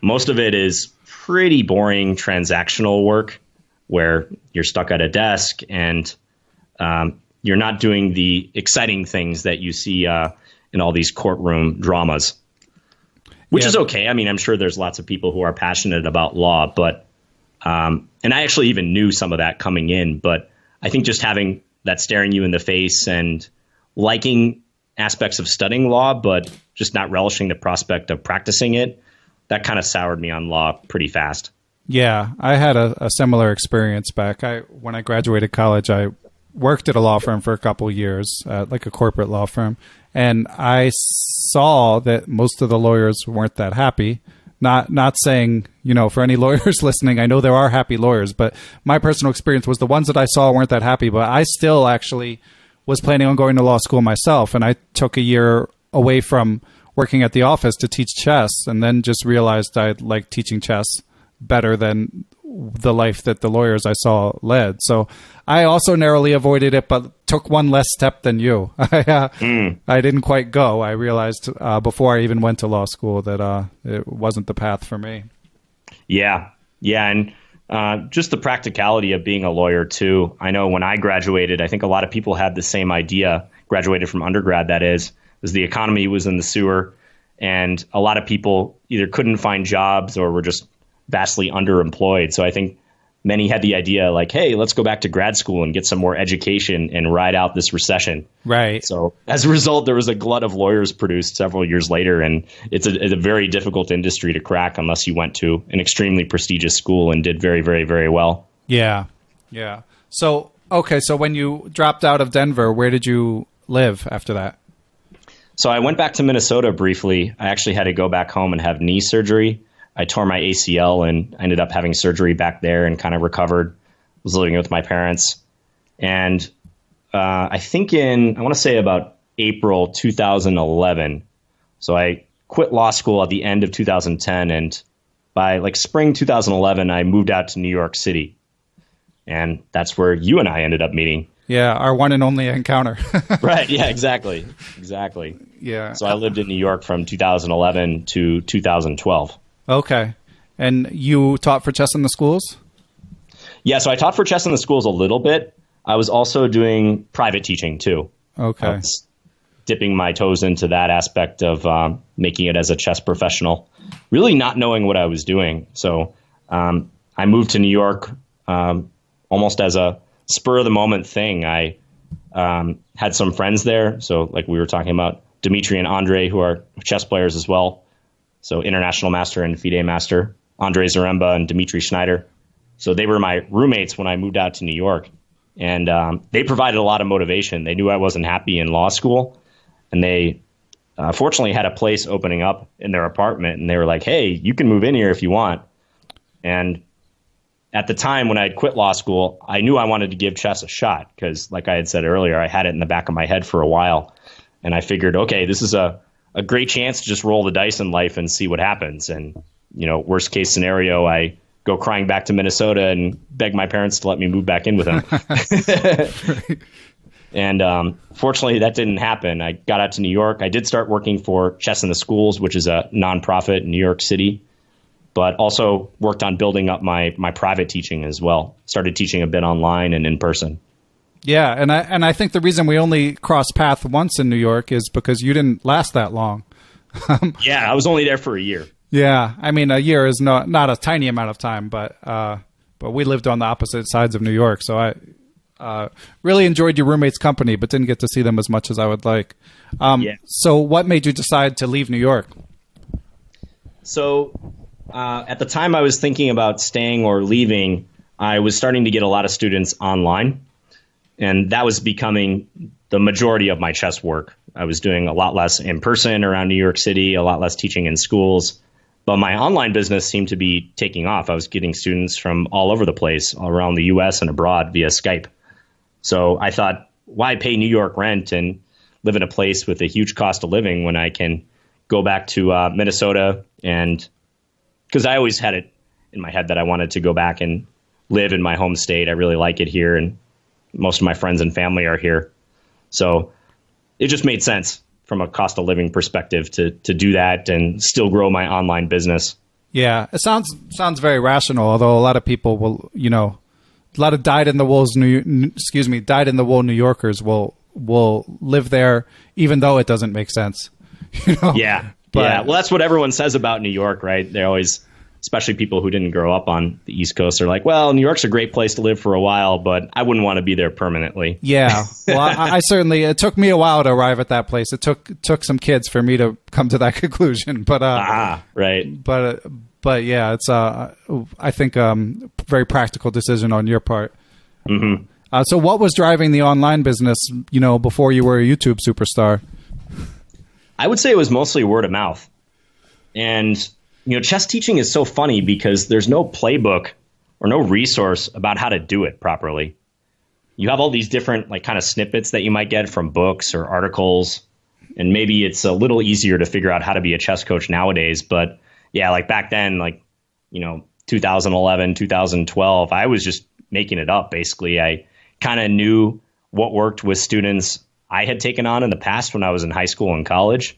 Most of it is pretty boring transactional work where you're stuck at a desk and you're not doing the exciting things that you see in all these courtroom dramas. Which is okay. I mean, I'm sure there's lots of people who are passionate about law, but and I actually even knew some of that coming in. But I think just having that staring you in the face and liking aspects of studying law, but just not relishing the prospect of practicing it, that kind of soured me on law pretty fast. Yeah, I had a similar experience back. When I graduated college, I worked at a law firm for a couple of years, like a corporate law firm. And I saw that most of the lawyers weren't that happy. Not saying, for any lawyers listening, I know there are happy lawyers, but my personal experience was the ones that I saw weren't that happy. But I still actually was planning on going to law school myself. And I took a year away from working at the office to teach chess, and then just realized I liked teaching chess better than the life that the lawyers I saw led. So I also narrowly avoided it, but took one less step than you. I didn't quite go. I realized before I even went to law school that it wasn't the path for me. Yeah. And just the practicality of being a lawyer too. I know when I graduated, I think a lot of people had the same idea, graduated from undergrad, that is the economy was in the sewer and a lot of people either couldn't find jobs or were just vastly underemployed. So I think many had the idea like, hey, let's go back to grad school and get some more education and ride out this recession. Right. So as a result, there was a glut of lawyers produced several years later, and it's a very difficult industry to crack unless you went to an extremely prestigious school and did very, very, very well. Yeah. Yeah. So, okay. So when you dropped out of Denver, where did you live after that? So I went back to Minnesota briefly. I actually had to go back home and have knee surgery. I tore my ACL and I ended up having surgery back there and kind of recovered. Was living with my parents. And I think I want to say about April 2011. So I quit law school at the end of 2010. And by like spring 2011, I moved out to New York City. And that's where you and I ended up meeting. Yeah, our one and only encounter. Right. Yeah, exactly. Exactly. Yeah. So I lived in New York from 2011 to 2012. Okay. And you taught for chess in the schools? Yeah, so I taught for chess in the schools a little bit. I was also doing private teaching too. Okay. I was dipping my toes into that aspect of making it as a chess professional, really not knowing what I was doing. So I moved to New York almost as a spur of the moment thing. I had some friends there. So like we were talking about, Dimitri and Andre, who are chess players as well. So international master and FIDE master, Andre Zaremba and Dimitri Schneider. So they were my roommates when I moved out to New York. And they provided a lot of motivation. They knew I wasn't happy in law school. And they fortunately had a place opening up in their apartment. And they were like, hey, you can move in here if you want. And at the time when I had quit law school, I knew I wanted to give chess a shot because, like I had said earlier, I had it in the back of my head for a while. And I figured, okay, this is a great chance to just roll the dice in life and see what happens. And, you know, worst case scenario, I go crying back to Minnesota and beg my parents to let me move back in with them. And fortunately, that didn't happen. I got out to New York. I did start working for Chess in the Schools, which is a nonprofit in New York City, but also worked on building up my private teaching as well. Started teaching a bit online and in person. Yeah, and I think the reason we only crossed paths once in New York is because you didn't last that long. Yeah, I was only there for a year. Yeah, I mean, a year is not a tiny amount of time, but we lived on the opposite sides of New York, so I really enjoyed your roommates' company, but didn't get to see them as much as I would like. Yeah. So what made you decide to leave New York? So at the time I was thinking about staying or leaving, I was starting to get a lot of students online. And that was becoming the majority of my chess work. I was doing a lot less in person around New York City, a lot less teaching in schools. But my online business seemed to be taking off. I was getting students from all over the place, all around the US and abroad via Skype. So I thought, why pay New York rent and live in a place with a huge cost of living when I can go back to Minnesota? And because I always had it in my head that I wanted to go back and live in my home state. I really like it here. And most of my friends and family are here. So it just made sense from a cost of living perspective to do that and still grow my online business. Yeah, it sounds very rational, although a lot of people will, you know, a lot of dyed in the wool New Yorkers will live there even though it doesn't make sense. You know? Yeah. Well, that's what everyone says about New York, right? They always, especially people who didn't grow up on the East Coast, are like, well, New York's a great place to live for a while, but I wouldn't want to be there permanently. Yeah. Well, I certainly, it took me a while to arrive at that place. It took some kids for me to come to that conclusion, but, right. But yeah, it's, I think, very practical decision on your part. Mm-hmm. So what was driving the online business, you know, before you were a YouTube superstar? I would say it was mostly word of mouth. And you know, chess teaching is so funny because there's no playbook or no resource about how to do it properly. You have all these different like kind of snippets that you might get from books or articles, and maybe it's a little easier to figure out how to be a chess coach nowadays. But yeah, like back then, like, you know, 2011, 2012, I was just making it up. Basically, I kind of knew what worked with students I had taken on in the past when I was in high school and college.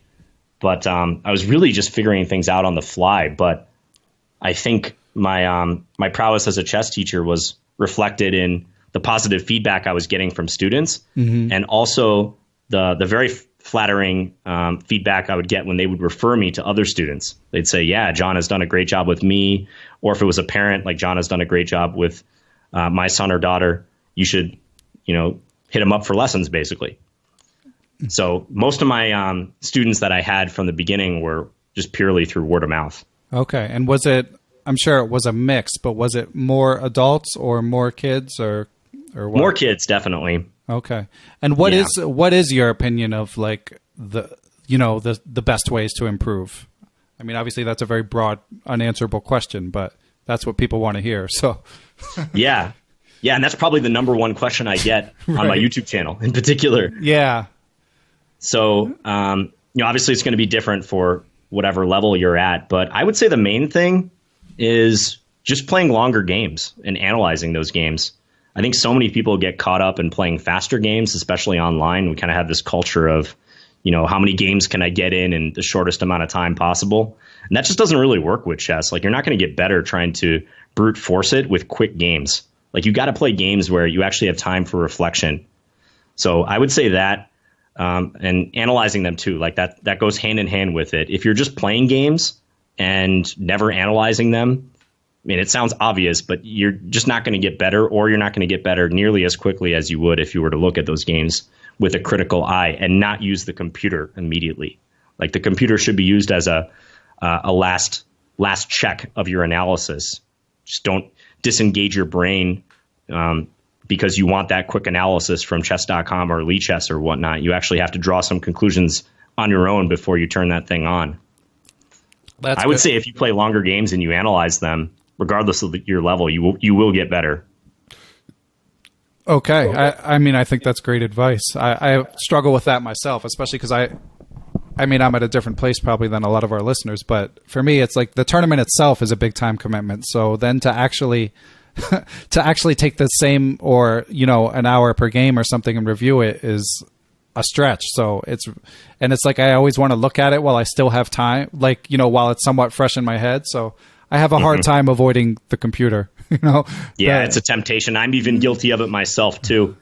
But I was really just figuring things out on the fly. But I think my prowess as a chess teacher was reflected in the positive feedback I was getting from students, and also the very flattering feedback I would get when they would refer me to other students. They'd say, yeah, John has done a great job with me. Or if it was a parent, like, John has done a great job with my son or daughter. You should, hit him up for lessons, basically. So most of my students that I had from the beginning were just purely through word of mouth. Okay. And I'm sure it was a mix, but was it more adults or more kids or what? More kids, definitely. Okay. And what is your opinion of, like, the best ways to improve? I mean, obviously that's a very broad, unanswerable question, but that's what people want to hear. So Yeah. Yeah. And that's probably the number one question I get on my YouTube channel in particular. Yeah. So, obviously it's going to be different for whatever level you're at, but I would say the main thing is just playing longer games and analyzing those games. I think so many people get caught up in playing faster games, especially online. We kind of have this culture of, how many games can I get in the shortest amount of time possible? And that just doesn't really work with chess. Like, you're not going to get better trying to brute force it with quick games. Like, you got to play games where you actually have time for reflection. So I would say that, and analyzing them too, like that goes hand in hand with it. If you're just playing games and never analyzing them, I mean, it sounds obvious, but you're just not going to get better, or you're not going to get better nearly as quickly as you would if you were to look at those games with a critical eye and not use the computer immediately. Like, the computer should be used as a last check of your analysis. Just don't disengage your brain because you want that quick analysis from chess.com or Lichess or whatnot. You actually have to draw some conclusions on your own before you turn that thing on. I would say if you play longer games and you analyze them, regardless of your level, you will get better. Okay. I mean, I think that's great advice. I struggle with that myself, especially because I'm at a different place probably than a lot of our listeners. But for me, it's like the tournament itself is a big time commitment. So then to actually take the same, or, an hour per game or something and review it is a stretch. So it's like, I always want to look at it while I still have time, like, while it's somewhat fresh in my head. So I have a hard time avoiding the computer, Yeah, it's a temptation. I'm even guilty of it myself too.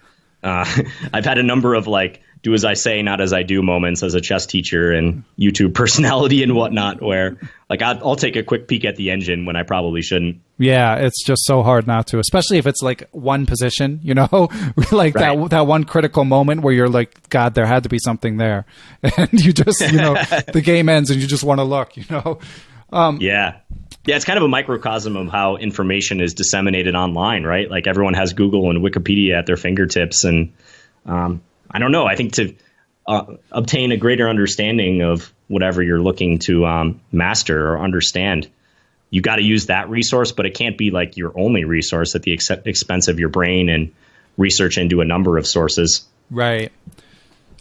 I've had a number of, like, do as I say, not as I do moments as a chess teacher and YouTube personality and whatnot, where, like, I'll take a quick peek at the engine when I probably shouldn't. Yeah, it's just so hard not to, especially if it's like one position, like right. that one critical moment where you're like, God, there had to be something there. And you just, the game ends and you just want to look, Yeah. Yeah, it's kind of a microcosm of how information is disseminated online, right? Like, everyone has Google and Wikipedia at their fingertips. And I don't know. I think to obtain a greater understanding of whatever you're looking to master or understand, you got to use that resource, but it can't be like your only resource at the expense of your brain and research into a number of sources. Right.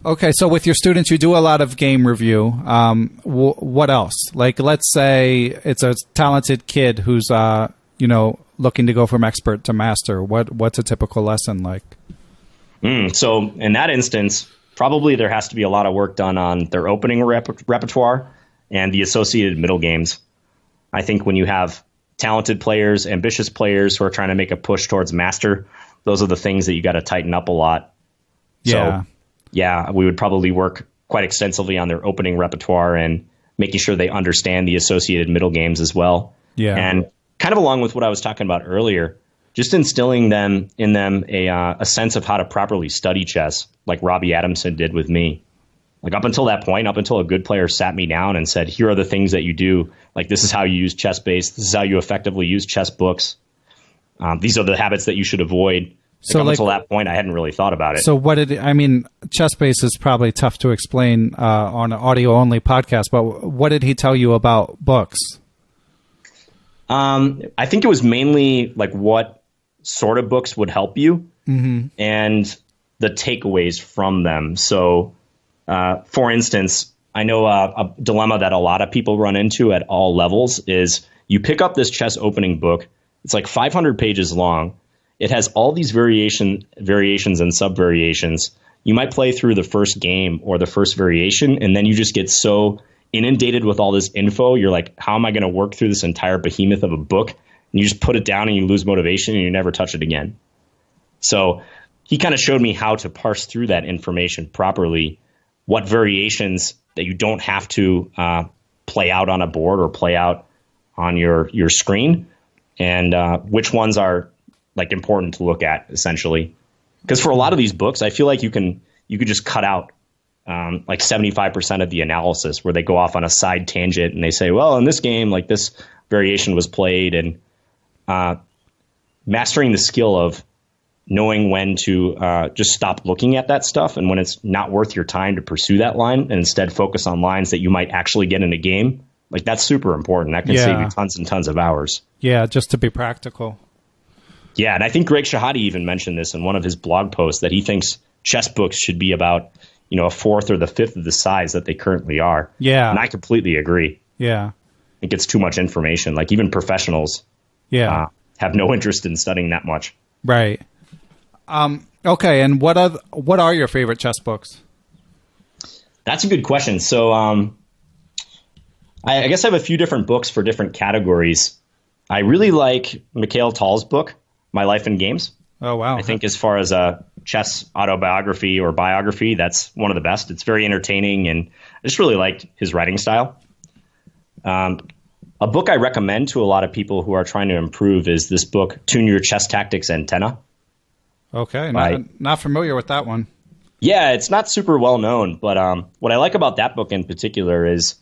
Okay, so with your students, you do a lot of game review. What else? Like, let's say it's a talented kid who's, looking to go from expert to master. What's a typical lesson like? So in that instance, probably there has to be a lot of work done on their opening repertoire and the associated middle games. I think when you have talented players, ambitious players who are trying to make a push towards master, those are the things that you got to tighten up a lot. Yeah. So, yeah, we would probably work quite extensively on their opening repertoire and making sure they understand the associated middle games as well. Yeah. And kind of along with what I was talking about earlier, just instilling in them a sense of how to properly study chess, like Robbie Adamson did with me. Like, up until that point, up until a good player sat me down and said, here are the things that you do. Like, this is how you use ChessBase. This is how you effectively use chess books. These are the habits that you should avoid. So, up until that point, I hadn't really thought about it. So ChessBase is probably tough to explain on an audio-only podcast, but what did he tell you about books? I think it was mainly like what sort of books would help you and the takeaways from them. So, for instance, I know a dilemma that a lot of people run into at all levels is you pick up this chess opening book. It's like 500 pages long. It has all these variations and sub-variations. You might play through the first game or the first variation, and then you just get so inundated with all this info. You're like, how am I going to work through this entire behemoth of a book? And you just put it down and you lose motivation and you never touch it again. So he kind of showed me how to parse through that information properly what variations that you don't have to play out on a board or play out on your screen, and which ones are like important to look at, essentially. Because for a lot of these books, I feel like you could just cut out like 75% of the analysis, where they go off on a side tangent and they say, well, in this game, like this variation was played, and mastering the skill of knowing when to just stop looking at that stuff, and when it's not worth your time to pursue that line, and instead focus on lines that you might actually get in a game. Like, that's super important. That can save you tons and tons of hours. Yeah, just to be practical. Yeah, and I think Greg Shahade even mentioned this in one of his blog posts, that he thinks chess books should be about, a fourth or the fifth of the size that they currently are. Yeah. And I completely agree. Yeah. It gets too much information. Like, even professionals have no interest in studying that much. Right. Okay, and what are your favorite chess books? That's a good question. So I guess I have a few different books for different categories. I really like Mikhail Tal's book, My Life in Games. Oh, wow. I think as far as a chess autobiography or biography, that's one of the best. It's very entertaining, and I just really like his writing style. A book I recommend to a lot of people who are trying to improve is this book, Tune Your Chess Tactics Antenna. Okay, not familiar with that one. Yeah, it's not super well known, but what I like about that book in particular is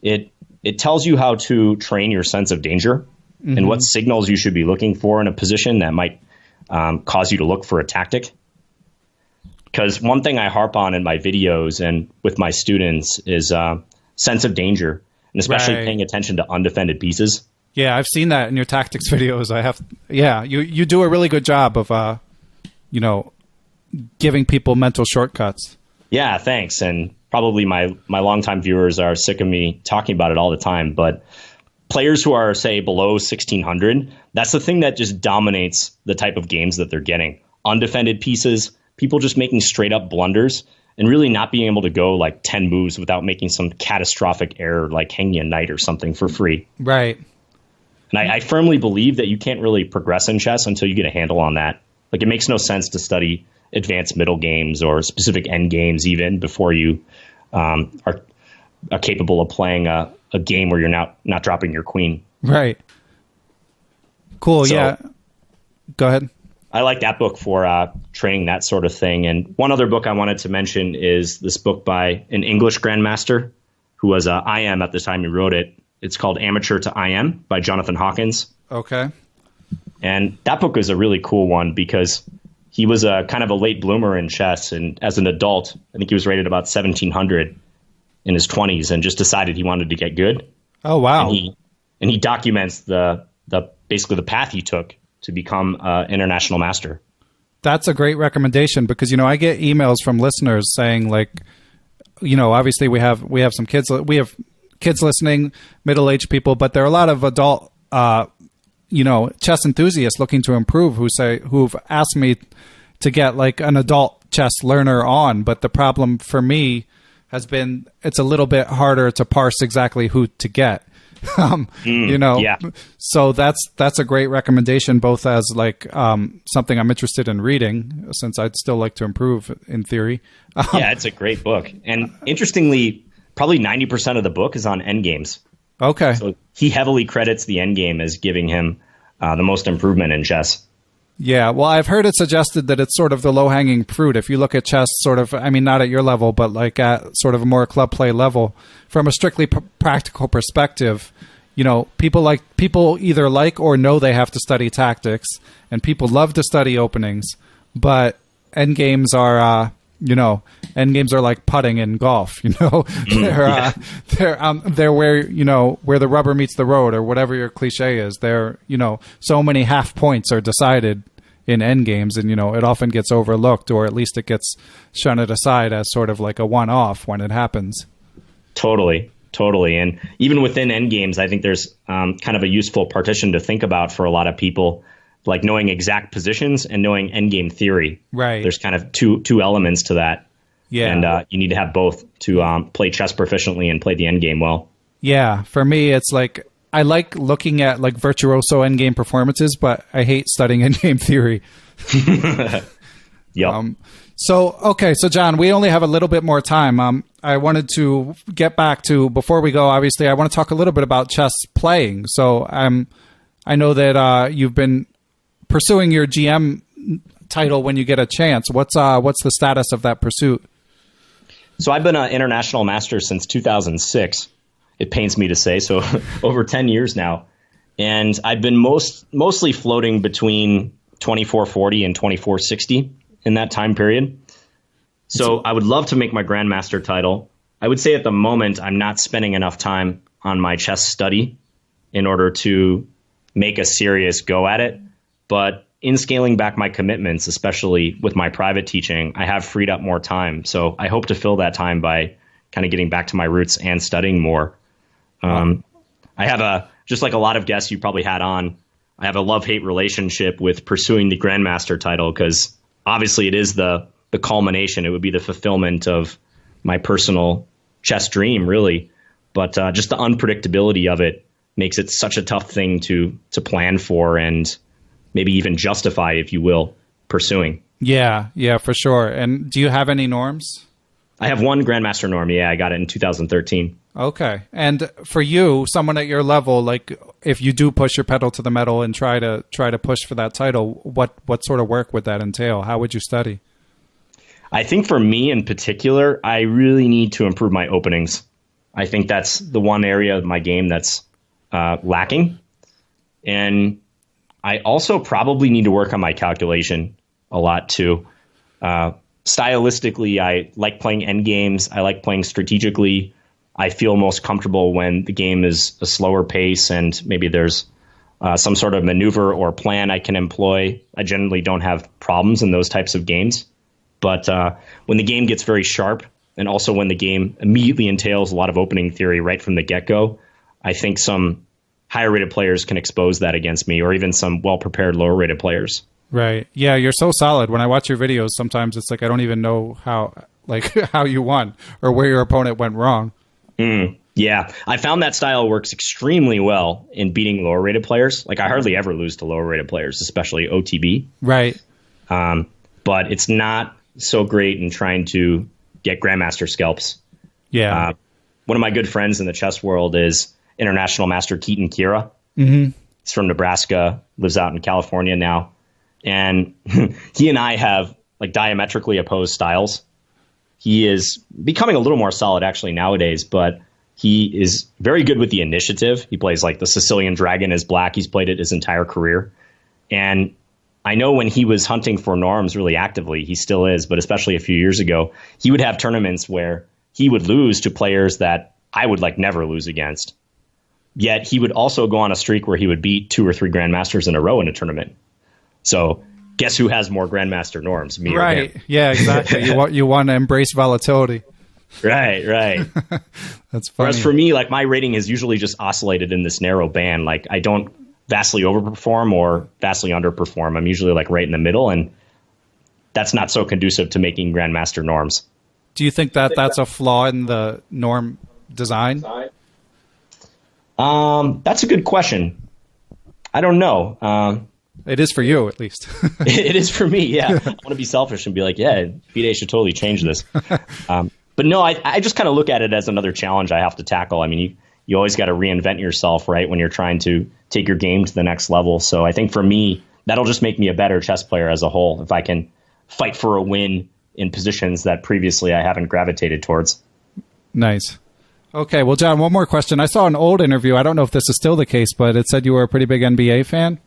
it tells you how to train your sense of danger and what signals you should be looking for in a position that might cause you to look for a tactic. Because one thing I harp on in my videos and with my students is sense of danger, and especially paying attention to undefended pieces. Yeah, I've seen that in your tactics videos. You do a really good job of giving people mental shortcuts. Yeah, thanks. And probably my longtime viewers are sick of me talking about it all the time, but players who are, say, below 1600, that's the thing that just dominates the type of games that they're getting. Undefended pieces, people just making straight up blunders, and really not being able to go like 10 moves without making some catastrophic error, like hanging a knight or something for free. Right. And I firmly believe that you can't really progress in chess until you get a handle on that. Like, it makes no sense to study advanced middle games or specific end games even before you are capable of playing a game where you're not dropping your queen. Right. Cool. So, yeah. Go ahead. I like that book for training that sort of thing. And one other book I wanted to mention is this book by an English grandmaster who was IM at the time he wrote it. It's called Amateur to IM by Jonathan Hawkins. Okay. And that book is a really cool one because he was a kind of a late bloomer in chess. And as an adult, I think he was rated about 1700 in his 20s and just decided he wanted to get good. Oh, wow. And he documents basically the path he took to become an international master. That's a great recommendation because, I get emails from listeners saying, like, obviously we have some kids. We have kids listening, middle-aged people, but there are a lot of adult, chess enthusiasts looking to improve who've asked me to get like an adult chess learner on. But the problem for me has been it's a little bit harder to parse exactly who to get. So that's a great recommendation, both as like something I'm interested in reading, since I'd still like to improve in theory. Yeah, it's a great book. And interestingly, probably 90% of the book is on endgames. Okay. So he heavily credits the endgame as giving him the most improvement in chess. Yeah, well, I've heard it suggested that it's sort of the low-hanging fruit. If you look at chess sort of, not at your level, but like at sort of a more club play level, from a strictly practical perspective, people either like or know they have to study tactics, and people love to study openings, but endgames are, endgames are like putting in golf, they're where the rubber meets the road, or whatever your cliche is. So many half points are decided in endgames, and it often gets overlooked, or at least it gets shunted aside as sort of like a one-off when it happens. Totally. And even within endgames, I think there's kind of a useful partition to think about for a lot of people, like knowing exact positions and knowing endgame theory. Right. There's kind of two elements to that. Yeah. And you need to have both to play chess proficiently and play the endgame well. Yeah. For me, it's like I like looking at like virtuoso endgame performances, but I hate studying endgame theory. Yep. So John, we only have a little bit more time. I wanted to get back to, before we go, obviously, I want to talk a little bit about chess playing. So I know that you've been pursuing your GM title when you get a chance. What's the status of that pursuit? So I've been an international master since 2006. It pains me to say, so over 10 years now. And I've been mostly floating between 2440 and 2460 in that time period. So I would love to make my grandmaster title. I would say at the moment I'm not spending enough time on my chess study in order to make a serious go at it. But in scaling back my commitments, especially with my private teaching, I have freed up more time. So I hope to fill that time by kind of getting back to my roots and studying more. I have just like a lot of guests you probably had on, I have a love-hate relationship with pursuing the grandmaster title, because obviously it is the culmination. It would be the fulfillment of my personal chess dream, really. But just the unpredictability of it makes it such a tough thing to plan for and maybe even justify, if you will, pursuing. Yeah, for sure. And do you have any norms? I have one grandmaster norm. Yeah, I got it in 2013. Okay. And for you, someone at your level, like if you do push your pedal to the metal and try to push for that title, what sort of work would that entail? How would you study? I think for me in particular, I really need to improve my openings. I think that's the one area of my game that's lacking. And I also probably need to work on my calculation a lot too. Stylistically, I like playing endgames. I like playing strategically. I feel most comfortable when the game is a slower pace and maybe there's some sort of maneuver or plan I can employ. I generally don't have problems in those types of games. But when the game gets very sharp, and also when the game immediately entails a lot of opening theory right from the get-go, I think some higher-rated players can expose that against me, or even some well-prepared lower-rated players. Right. Yeah, you're so solid. When I watch your videos, sometimes it's like I don't even know how you won or where your opponent went wrong. Yeah, I found that style works extremely well in beating lower-rated players. Like, I hardly ever lose to lower-rated players, especially OTB. Right. But it's not so great in trying to get grandmaster scalps. Yeah. One of my good friends in the chess world is international master Keaton Kira. Mm-hmm. He's from Nebraska, lives out in California now. And he and I have like diametrically opposed styles. He is becoming a little more solid actually nowadays, but he is very good with the initiative. He plays like the Sicilian Dragon as black. He's played it his entire career. And I know when he was hunting for norms really actively, he still is, but especially a few years ago, he would have tournaments where he would lose to players that I would like never lose against. Yet he would also go on a streak where he would beat 2 or 3 grandmasters in a row in a tournament. So guess who has more grandmaster norms, me or him? Yeah, exactly. You want to embrace volatility. Right. That's funny. Whereas for me, like my rating has usually just oscillated in this narrow band. Like I don't vastly overperform or vastly underperform. I'm usually like right in the middle, and that's not so conducive to making grandmaster norms. Do you think that that's a flaw in the norm design? That's a good question. I don't know. It is for you, at least. It is for me, yeah. I want to be selfish and be like, yeah, FIDE should totally change this. But no, I just kind of look at it as another challenge I have to tackle. I mean, you always got to reinvent yourself, right, when you're trying to take your game to the next level. So I think for me, that'll just make me a better chess player as a whole, if I can fight for a win in positions that previously I haven't gravitated towards. Nice. Okay, well, John, one more question. I saw an old interview. I don't know if this is still the case, but it said you were a pretty big NBA fan.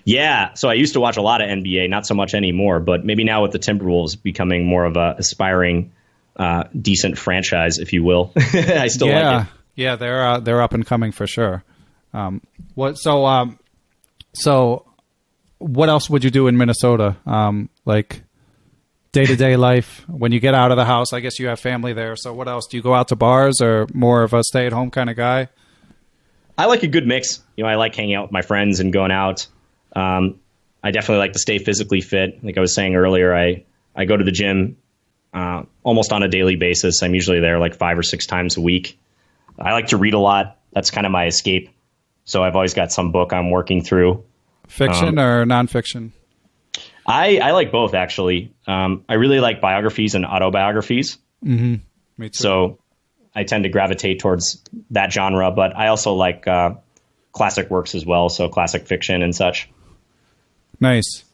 Yeah, so I used to watch a lot of NBA, not so much anymore, but maybe now with the Timberwolves becoming more of a aspiring, decent franchise, if you will. I still like it. Yeah, they're up and coming for sure. So what else would you do in Minnesota? Like day-to-day life when you get out of the house? I guess you have family there. So what else? Do you go out to bars or more of a stay-at-home kind of guy? I like a good mix. I like hanging out with my friends and going out. I definitely like to stay physically fit. Like I was saying earlier, I go to the gym almost on a daily basis. I'm usually there like 5 or 6 times a week. I like to read a lot. That's kind of my escape. So I've always got some book I'm working through. Fiction or nonfiction? I like both, actually. I really like biographies and autobiographies. Mm-hmm. Me too. So I tend to gravitate towards that genre, but I also like classic works as well, so classic fiction and such. Nice.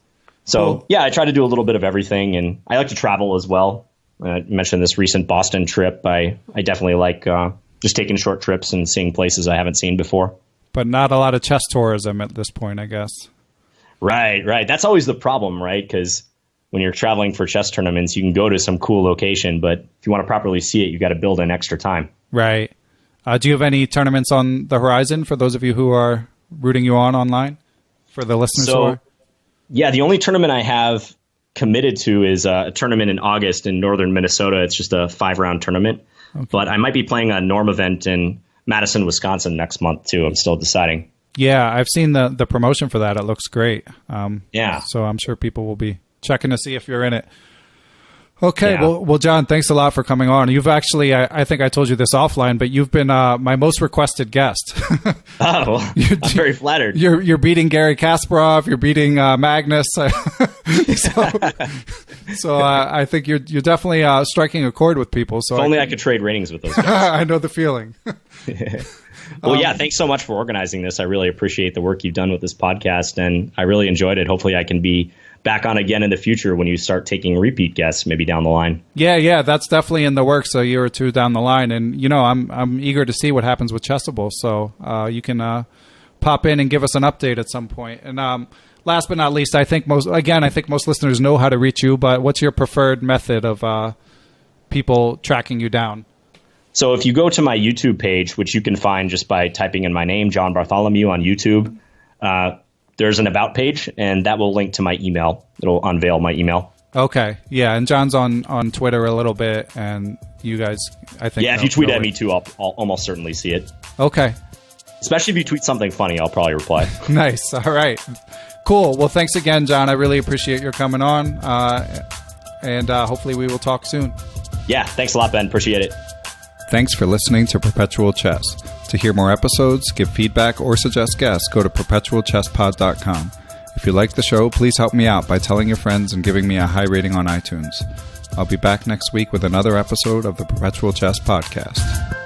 So, cool. Yeah, I try to do a little bit of everything, and I like to travel as well. I mentioned this recent Boston trip. I definitely like just taking short trips and seeing places I haven't seen before. But not a lot of chess tourism at this point, I guess. Right. That's always the problem, right? Because when you're traveling for chess tournaments, you can go to some cool location, but if you want to properly see it, you got to build in extra time. Right. Do you have any tournaments on the horizon for those of you who are rooting you on online? For the listeners who are? Yeah, the only tournament I have committed to is a tournament in August in northern Minnesota. It's just a 5-round tournament. Okay. But I might be playing a Norm event in Madison, Wisconsin next month, too. I'm still deciding. Yeah, I've seen the promotion for that. It looks great. Yeah. So I'm sure people will be checking to see if you're in it. Okay, yeah. well, John, thanks a lot for coming on. You've actually, I think I told you this offline, but you've been my most requested guest. Oh, well, I'm very flattered. You're beating Gary Kasparov. You're beating Magnus. So I think you're definitely striking a chord with people. So if only I could trade ratings with those guys. I know the feeling. Well, yeah, thanks so much for organizing this. I really appreciate the work you've done with this podcast, and I really enjoyed it. Hopefully I can be back on again in the future when you start taking repeat guests, maybe down the line. Yeah, that's definitely in the works a year or two down the line. And, I'm eager to see what happens with Chessable. So you can pop in and give us an update at some point. And last but not least, I think most listeners know how to reach you, but what's your preferred method of people tracking you down? So if you go to my YouTube page, which you can find just by typing in my name, John Bartholomew, on YouTube, there's an About page, and that will link to my email. It'll unveil my email. Okay. Yeah, and John's on Twitter a little bit, and you guys, I think... Yeah, if you tweet at me, too, I'll almost certainly see it. Okay. Especially if you tweet something funny, I'll probably reply. Nice. All right. Cool. Well, thanks again, John. I really appreciate your coming on, and hopefully we will talk soon. Yeah, thanks a lot, Ben. Appreciate it. Thanks for listening to Perpetual Chess. To hear more episodes, give feedback, or suggest guests, go to perpetualchesspod.com. If you like the show, please help me out by telling your friends and giving me a high rating on iTunes. I'll be back next week with another episode of the Perpetual Chess Podcast.